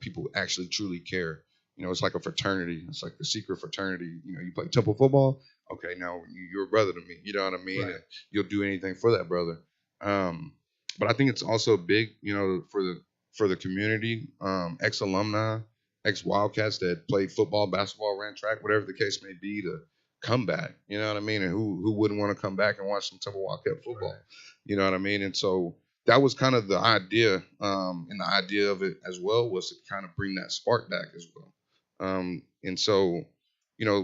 People actually truly care. It's like a fraternity. It's like the secret fraternity. You play Temple football. Okay, now you're a brother to me. You know what I mean? Right. And you'll do anything for that brother. But I think it's also big, for the community, ex-alumni, ex-Wildcats that played football, basketball, ran track, whatever the case may be, to come back. You know what I mean? And who wouldn't want to come back and watch some Temple Wildcat football? Right. You know what I mean? And so that was kind of the idea, and the idea of it as well was to kind of bring that spark back as well. And so,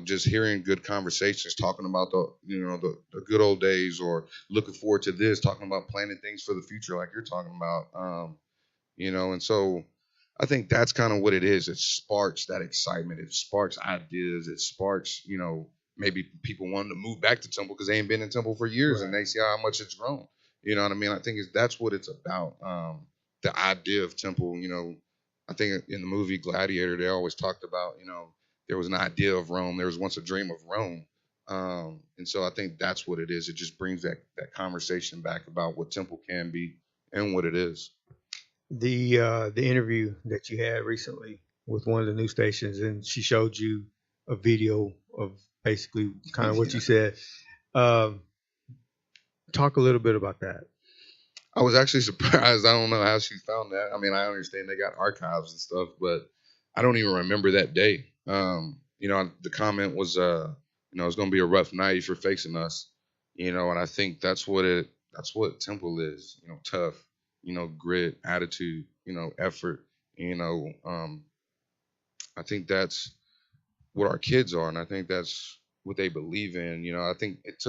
just hearing good conversations, talking about the good old days, or looking forward to this, talking about planning things for the future, like you're talking about, and so I think that's kind of what it is. It sparks that excitement. It sparks ideas. It sparks, maybe people wanting to move back to Temple because they ain't been in Temple for years, and they see how much it's grown. You know what I mean? I think that's what it's about. The idea of Temple, I think in the movie Gladiator, they always talked about, there was an idea of Rome. There was once a dream of Rome. And so I think that's what it is. It just brings that conversation back about what Temple can be and what it is. The interview that you had recently with one of the news stations, and she showed you a video of basically kind of what you said. Talk a little bit about that. I was actually surprised. I don't know how she found that. I mean, I understand they got archives and stuff, but I don't even remember that day. The comment was, it's going to be a rough night if you're facing us, and I think that's what Temple is, tough, grit, attitude, effort, I think that's what our kids are, and I think that's what they believe in. I think it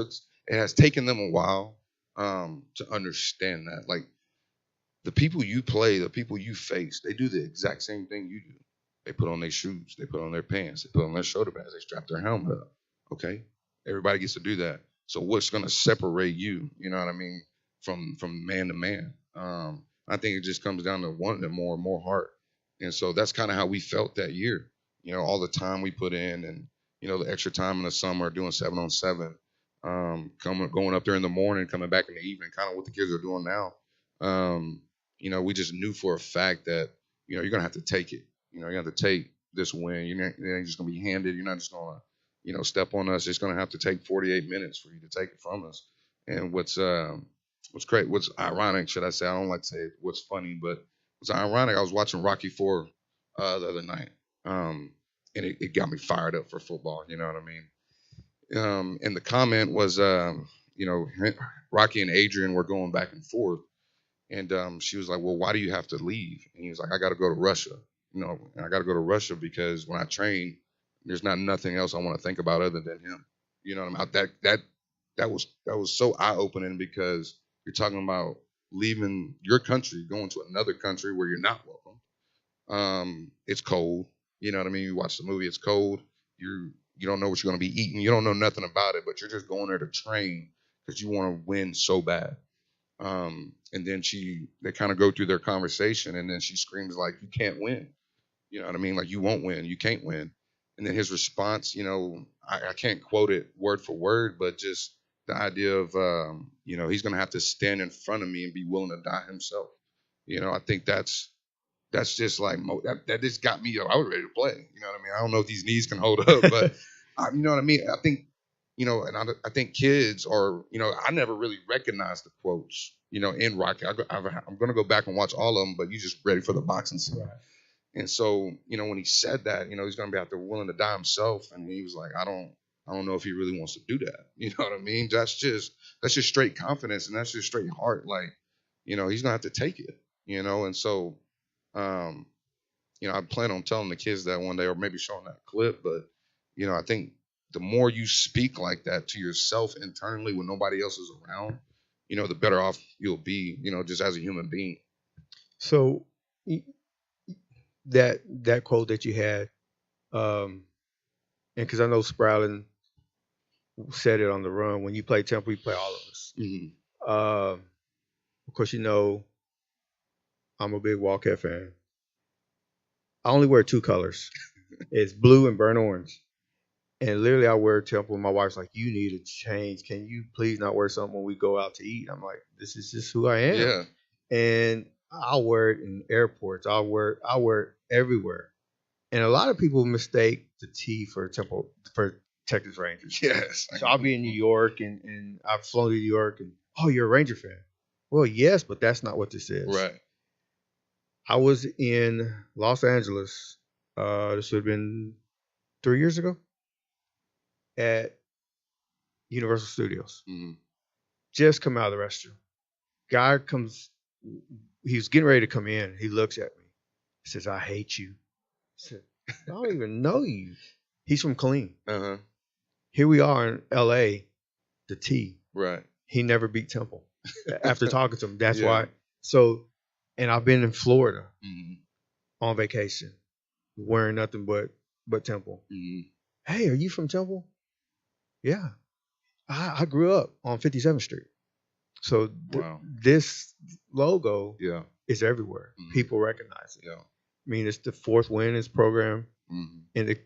has taken them a while to understand that. Like the people you play, the people you face, they do the exact same thing you do. They put on their shoes, they put on their pants, they put on their shoulder pads, they strap their helmet up. Okay, everybody gets to do that. So what's going to separate you? You know what I mean? From man to man. I think it just comes down to wanting it more and more heart. And so that's kind of how we felt that year. All the time we put in, and the extra time in the summer doing 7-on-7, coming going up there in the morning, coming back in the evening, kind of what the kids are doing now. We just knew for a fact that you're gonna have to take it. You have to take this win. You're not just gonna be handed. You're not just gonna step on us. It's gonna have to take 48 minutes for you to take it from us. And what's ironic, should I say? I don't like to say what's funny, but what's ironic. I was watching Rocky IV the other night, and it got me fired up for football. You know what I mean? And the comment was, Rocky and Adrian were going back and forth, and she was like, "Well, why do you have to leave?" And he was like, "I got to go to Russia. And I got to go to Russia because when I train, there's not nothing else I want to think about other than him." You know what I mean? That was so eye opening because you're talking about leaving your country, going to another country where you're not welcome. It's cold. You know what I mean? You watch the movie. It's cold. You don't know what you're going to be eating. You don't know nothing about it, but you're just going there to train because you want to win so bad. And then they kind of go through their conversation, and then she screams like, "You can't win." You know what I mean? Like, you won't win. You can't win. And then his response, I can't quote it word for word, but just the idea of, he's going to have to stand in front of me and be willing to die himself. I think that's just like that just got me up. I was ready to play. You know what I mean? I don't know if these knees can hold up, but you know what I mean? I think, and I think kids are, I never really recognized the quotes, in Rocky. I'm going to go back and watch all of them, but you just ready for the boxing scene. Right. And so, when he said that, he's going to be out there willing to die himself. And he was like, I don't know if he really wants to do that. You know what I mean? That's just straight confidence, and that's just straight heart. Like, he's going to have to take it, and so, I plan on telling the kids that one day, or maybe showing that clip. But, I think the more you speak like that to yourself internally when nobody else is around, the better off you'll be, just as a human being. So that quote that you had, and because I know Sprouting said it on the run, when you play Temple, you play all of us. Mm-hmm. Of course, I'm a big Wildcat fan. I only wear two colors. It's blue and burnt orange. And literally, I wear Temple. My wife's like, "You need to change. Can you please not wear something when we go out to eat?" I'm like, "This is just who I am." Yeah. And I'll wear it in airports. I'll wear it everywhere. And a lot of people mistake the T for Texas Rangers. Yes. So I'll be in New York, and I've flown to New York, and oh, you're a Ranger fan. Well, yes, but that's not what this is. Right. I was in Los Angeles. This would have been 3 years ago at Universal Studios. Mm-hmm. Just come out of the restroom. Guy comes. He's getting ready to come in. He looks at me. He says, "I hate you." I said, "I don't even know you." He's from Killeen. Uh-huh. Here we are in L.A., the T. Right. He never beat Temple. After talking to him, that's why. So, and I've been in Florida on vacation, wearing nothing but Temple. Mm-hmm. "Hey, are you from Temple?" "Yeah. I grew up on 57th Street." So this logo is everywhere. Mm-hmm. People recognize it. Yeah. I mean, it's the fourth winningest program in the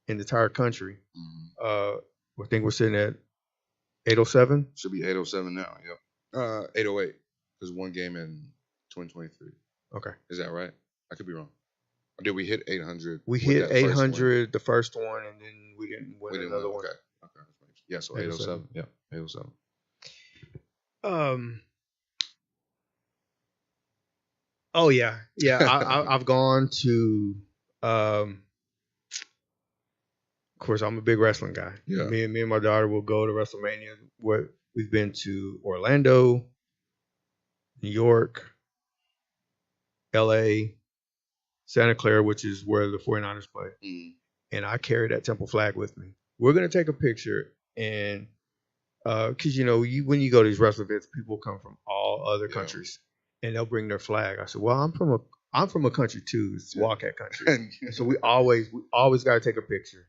entire country. Mm-hmm. I think we're sitting at 807. Should be 807 now. Yep. 808. There's one game in 2023. Okay. Is that right? I could be wrong. Or did we hit 800? We hit 800 the first one, and then we didn't win another one. Okay. Yeah, so 807. Yeah, 807. Oh yeah. I've gone to. Of course, I'm a big wrestling guy. Yeah. Me and my daughter will go to WrestleMania. We've been to Orlando, New York, L.A., Santa Clara, which is where the 49ers play, and I carry that temple flag with me. We're gonna take a picture, and because when you go to these wrestling events, people come from all other Yeah. countries, and they'll bring their flag. I said, well, I'm from a country too. It's Yeah. Wildcat country, and so we always got to take a picture,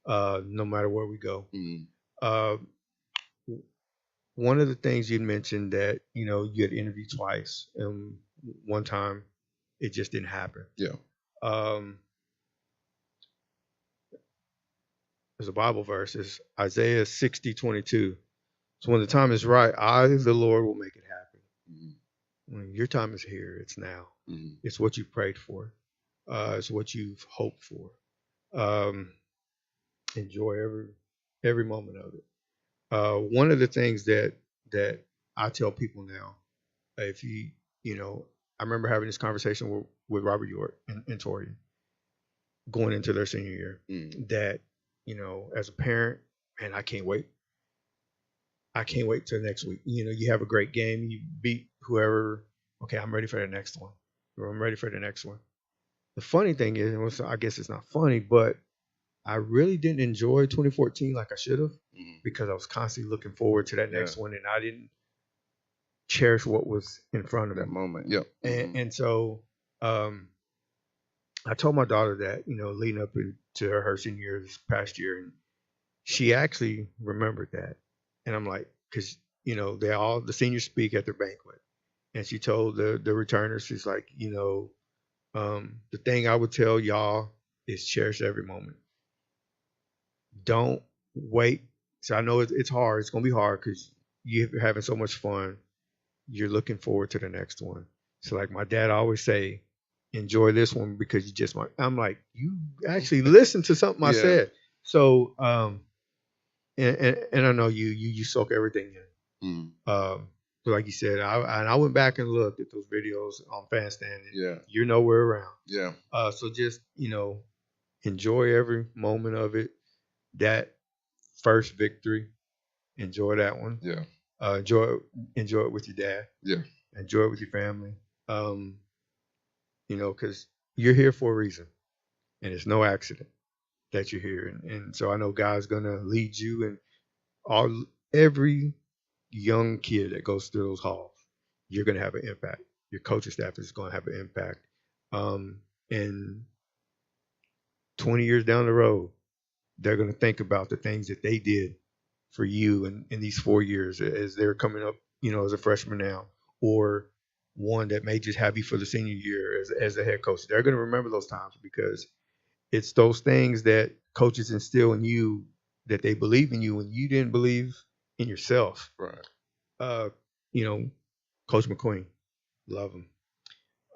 no matter where we go. Mhm. Uh, one of the things you mentioned that you had interviewed twice, and one time it just didn't happen. Yeah. Um, there's a Bible verse, it's Isaiah 60:22. So when the time is right, I, the Lord, will make it happen. Mhm. When your time is here, it's now. Mhm. It's what you prayed for. It's what you've hoped for. Um, enjoy every moment of it. One of the things that I tell people now, if I remember having this conversation with Robert York and Tori going into their senior year. Mhm. That as a parent, man, I can't wait. I can't wait till next week. You have a great game, you beat whoever. Okay, I'm ready for the next one. Or I'm ready for the next one. The funny thing is, I guess it's not funny, but I really didn't enjoy 2014 like I should have, Mhm. because I was constantly looking forward to that Yeah. next one, and I didn't cherish what was in front of That me. moment. Yep. Mhm. And so I told my daughter that, leading up into her senior year this past year, and she actually remembered that. And I'm like, because the seniors speak at their banquet, and she told the returners, she's like, the thing I would tell y'all is cherish every moment. Don't wait. So I know it's hard. It's gonna be hard because you're having so much fun. You're looking forward to the next one. So like my dad always say, enjoy this one because you just might. I'm like, you actually listened to something I Yeah. said. So and I know you soak everything in. Mhm. So like you said, I went back and looked at those videos on Fanstand. And Yeah. you're nowhere around. Yeah. So just enjoy every moment of it. That first victory, enjoy that one. Yeah. Enjoy it with your dad. Yeah. Enjoy it with your family. Um, because you're here for a reason, and it's no accident that you're here. And so I know God's gonna lead you, and every young kid that goes through those halls, you're gonna have an impact. Your coaching staff is gonna have an impact. And 20 years down the road, they're gonna think about the things that they did for you in these 4 years as they're coming up, as a freshman now, or one that may just have you for the senior year as a head coach. They're going to remember those times because it's those things that coaches instill in you, that they believe in you when you didn't believe in yourself. Right. Uh, you know, Coach McQueen, love him.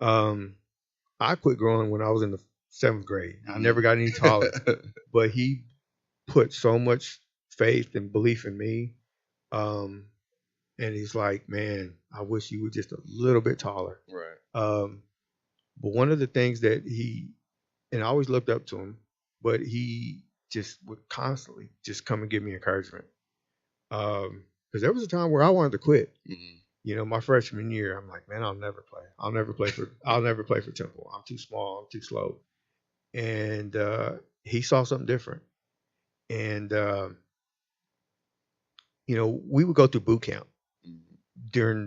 I quit growing when I was in the 7th grade. I never got any taller, but he put so much faith and belief in me. And he's like, man, I wish you were just a little bit taller. Right. But one of the things that and I always looked up to him, but he just would constantly just come and give me encouragement. Because there was a time where I wanted to quit. Mhm. My freshman year, I'm like, man, I'll never play. I'll never play for Temple. I'm too small. I'm too slow. And he saw something different. And we would go through boot camp Mhm.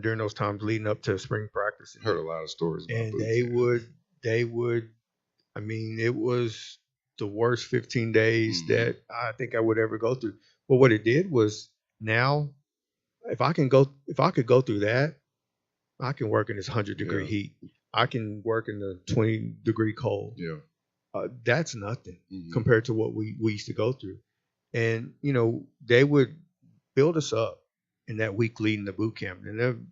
during those times leading up to spring practice. Heard a lot of stories about And boot they camp. would, I mean, it was the worst 15 days that I think I would ever go through. But what it did was, now if I could go through that, I can work in this 100-degree Yeah. heat. I can work in the 20-degree cold. Yeah. That's nothing Mhm. compared to what we used to go through. And they would build us up in that week leading the boot camp. And then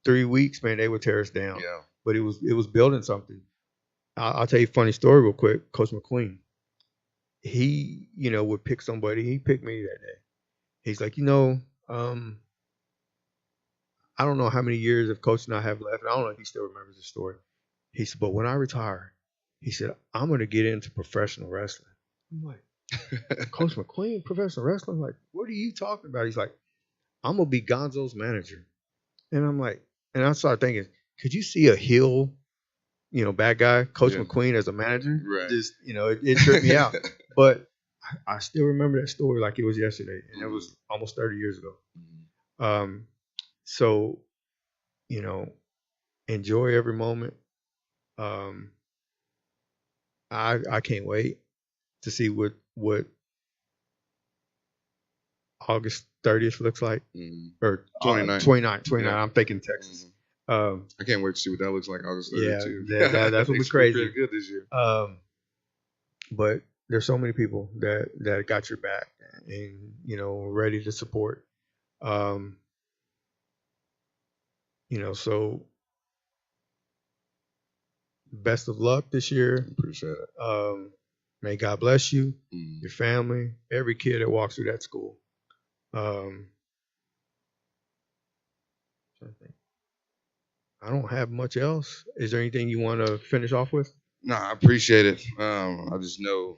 3 weeks, man, they would tear us down. Yeah. But it was building something. I'll tell you a funny story real quick. Coach McQueen, he would pick somebody. He picked me that day. He's like, I don't know how many years of coaching I have left. I don't know if he still remembers the story. He said, but when I retire, he said, I'm going to get into professional wrestling. I'm like, Coach McQueen, professional wrestling? Like, what are you talking about? He's like, I'm going to be Gonzo's manager. And I'm like, and I started thinking, could you see a heel, bad guy, Coach Yeah. McQueen as a manager? Right. Just, it tripped me out. But I still remember that story like it was yesterday, and it was almost 30 years ago. Um, so you know, enjoy every moment. Um, I can't wait to see what August 30th looks like, or 29. 29. Yeah. I'm thinking Texas. I can't wait to see what that looks like August 30th Yeah, too. that's what They was should be crazy. pretty good this year. But there's so many people that got your back and ready to support. Um, so best of luck this year. Appreciate it. May God bless you, your family, every kid that walks through that school. I don't have much else. Is there anything you want to finish off with? No, I appreciate it. I just know,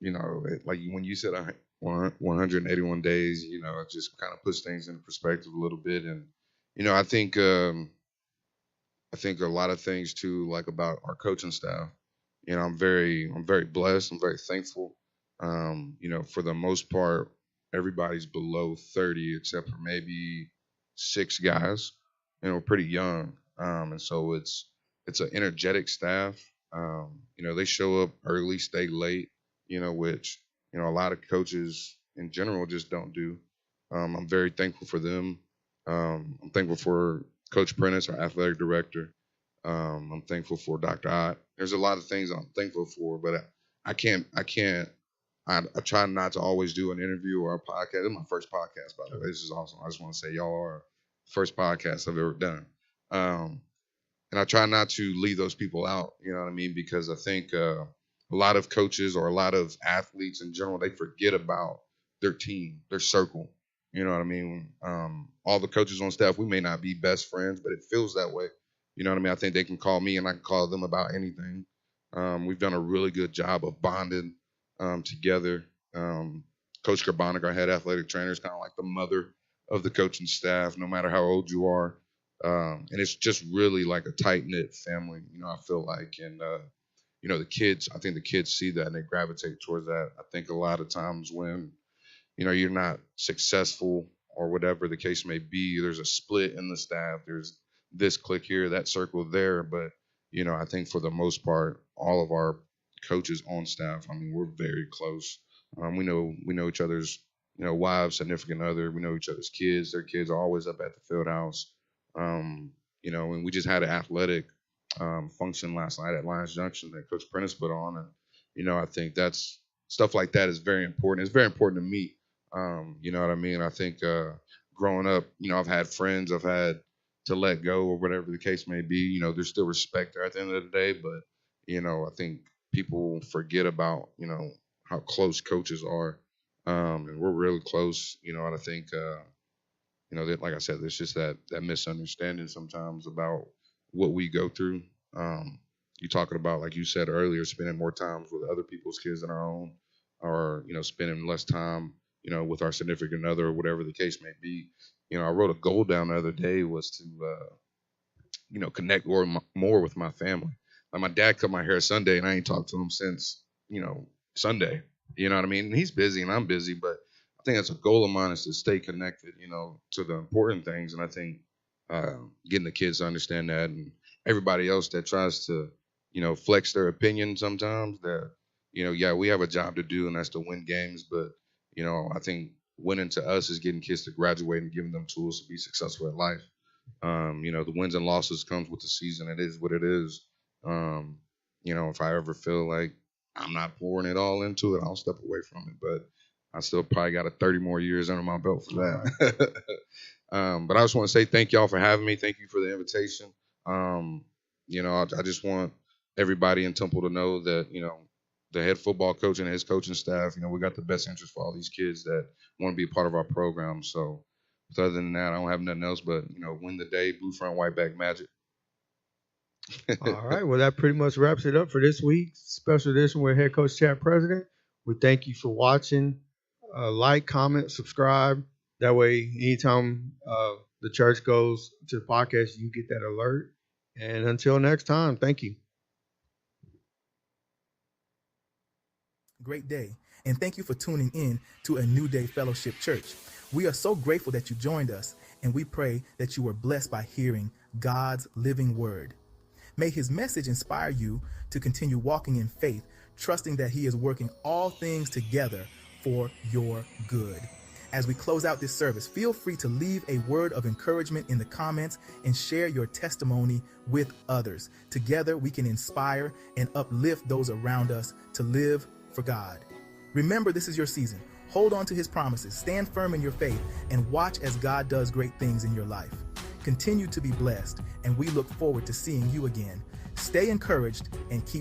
like when you said 181 days, it just kind of puts things into perspective a little bit. And, I think a lot of things too, like about our coaching staff. I'm very blessed. I'm very thankful. For the most part, everybody's below 30 except for maybe 6 guys. Pretty young. And so it's an energetic staff. They show up early, stay late. Which a lot of coaches in general just don't do. I'm very thankful for them. I'm thankful for Coach Prentice, our athletic director. I'm thankful for Dr. Ott. There's a lot of things I'm thankful for, but I try not to always do an interview or a podcast. This is my first podcast, by the way. This is awesome. I just want to say y'all are the first podcast I've ever done. And I try not to leave those people out, you know what I mean? Because I think a lot of coaches or a lot of athletes in general, they forget about their team, their circle. You know what I mean? All the coaches on staff, we may not be best friends, but it feels that way. You know what I mean? I think they can call me and I can call them about anything. We've done a really good job of bonding together. Coach Karbonik, our head athletic trainer, is kind of like the mother of the coaching staff, no matter how old you are. And it's just really like a tight knit family, I feel like. And, the kids, I think the kids see that and they gravitate towards that. I think a lot of times when, you're not successful or whatever the case may be, there's a split in the staff. There's this clique here, that circle there. But, I think for the most part, all of our coaches on staff, I mean, we're very close. We know each other's, wives, significant other. We know each other's kids. Their kids are always up at the field house. And we just had an athletic function last night at Lions Junction that Coach Prentice put on. And, I think that's stuff like that is very important. It's very important to me. You know what I mean? I think growing up, I've had friends I've had to let go or whatever the case may be. There's still respect there at the end of the day. But, I think people forget about, how close coaches are. And we're really close, and I think, that, like I said, there's just that misunderstanding sometimes about what we go through. You talking about, like you said earlier, spending more time with other people's kids than our own, or spending less time, with our significant other or whatever the case may be. I wrote a goal down the other day was to, connect more with my family. Like my dad cut my hair Sunday, and I ain't talked to him since, Sunday. You know what I mean? And he's busy, and I'm busy, but I think that's a goal of mine is to stay connected, to the important things. And I think getting the kids to understand that, and everybody else that tries to, flex their opinion sometimes that, yeah, we have a job to do, and that's to win games. But, I think winning to us is getting kids to graduate and giving them tools to be successful at life. The wins and losses comes with the season. It is what it is. If I ever feel like I'm not pouring it all into it, I'll step away from it. But I still probably got 30 more years under my belt for that. But I just want to say thank y'all for having me. Thank you for the invitation. I just want everybody in Temple to know that, the head football coach and his coaching staff, we got the best interest for all these kids that want to be a part of our program. So other than that, I don't have nothing else but, win the day, blue front, white back magic. All right. Well, that pretty much wraps it up for this week's special edition with Head Coach Chat President. We thank you for watching. Like, comment, subscribe. That way, anytime the church goes to the podcast, you get that alert. And until next time, thank you. Great day. And thank you for tuning in to A New Day Fellowship Church. We are so grateful that you joined us, and we pray that you were blessed by hearing God's living word. May his message inspire you to continue walking in faith, trusting that he is working all things together for your good. As we close out this service, feel free to leave a word of encouragement in the comments and share your testimony with others. Together, we can inspire and uplift those around us to live for God. Remember, this is your season. Hold on to his promises, stand firm in your faith, and watch as God does great things in your life. Continue to be blessed, and we look forward to seeing you again. Stay encouraged and keep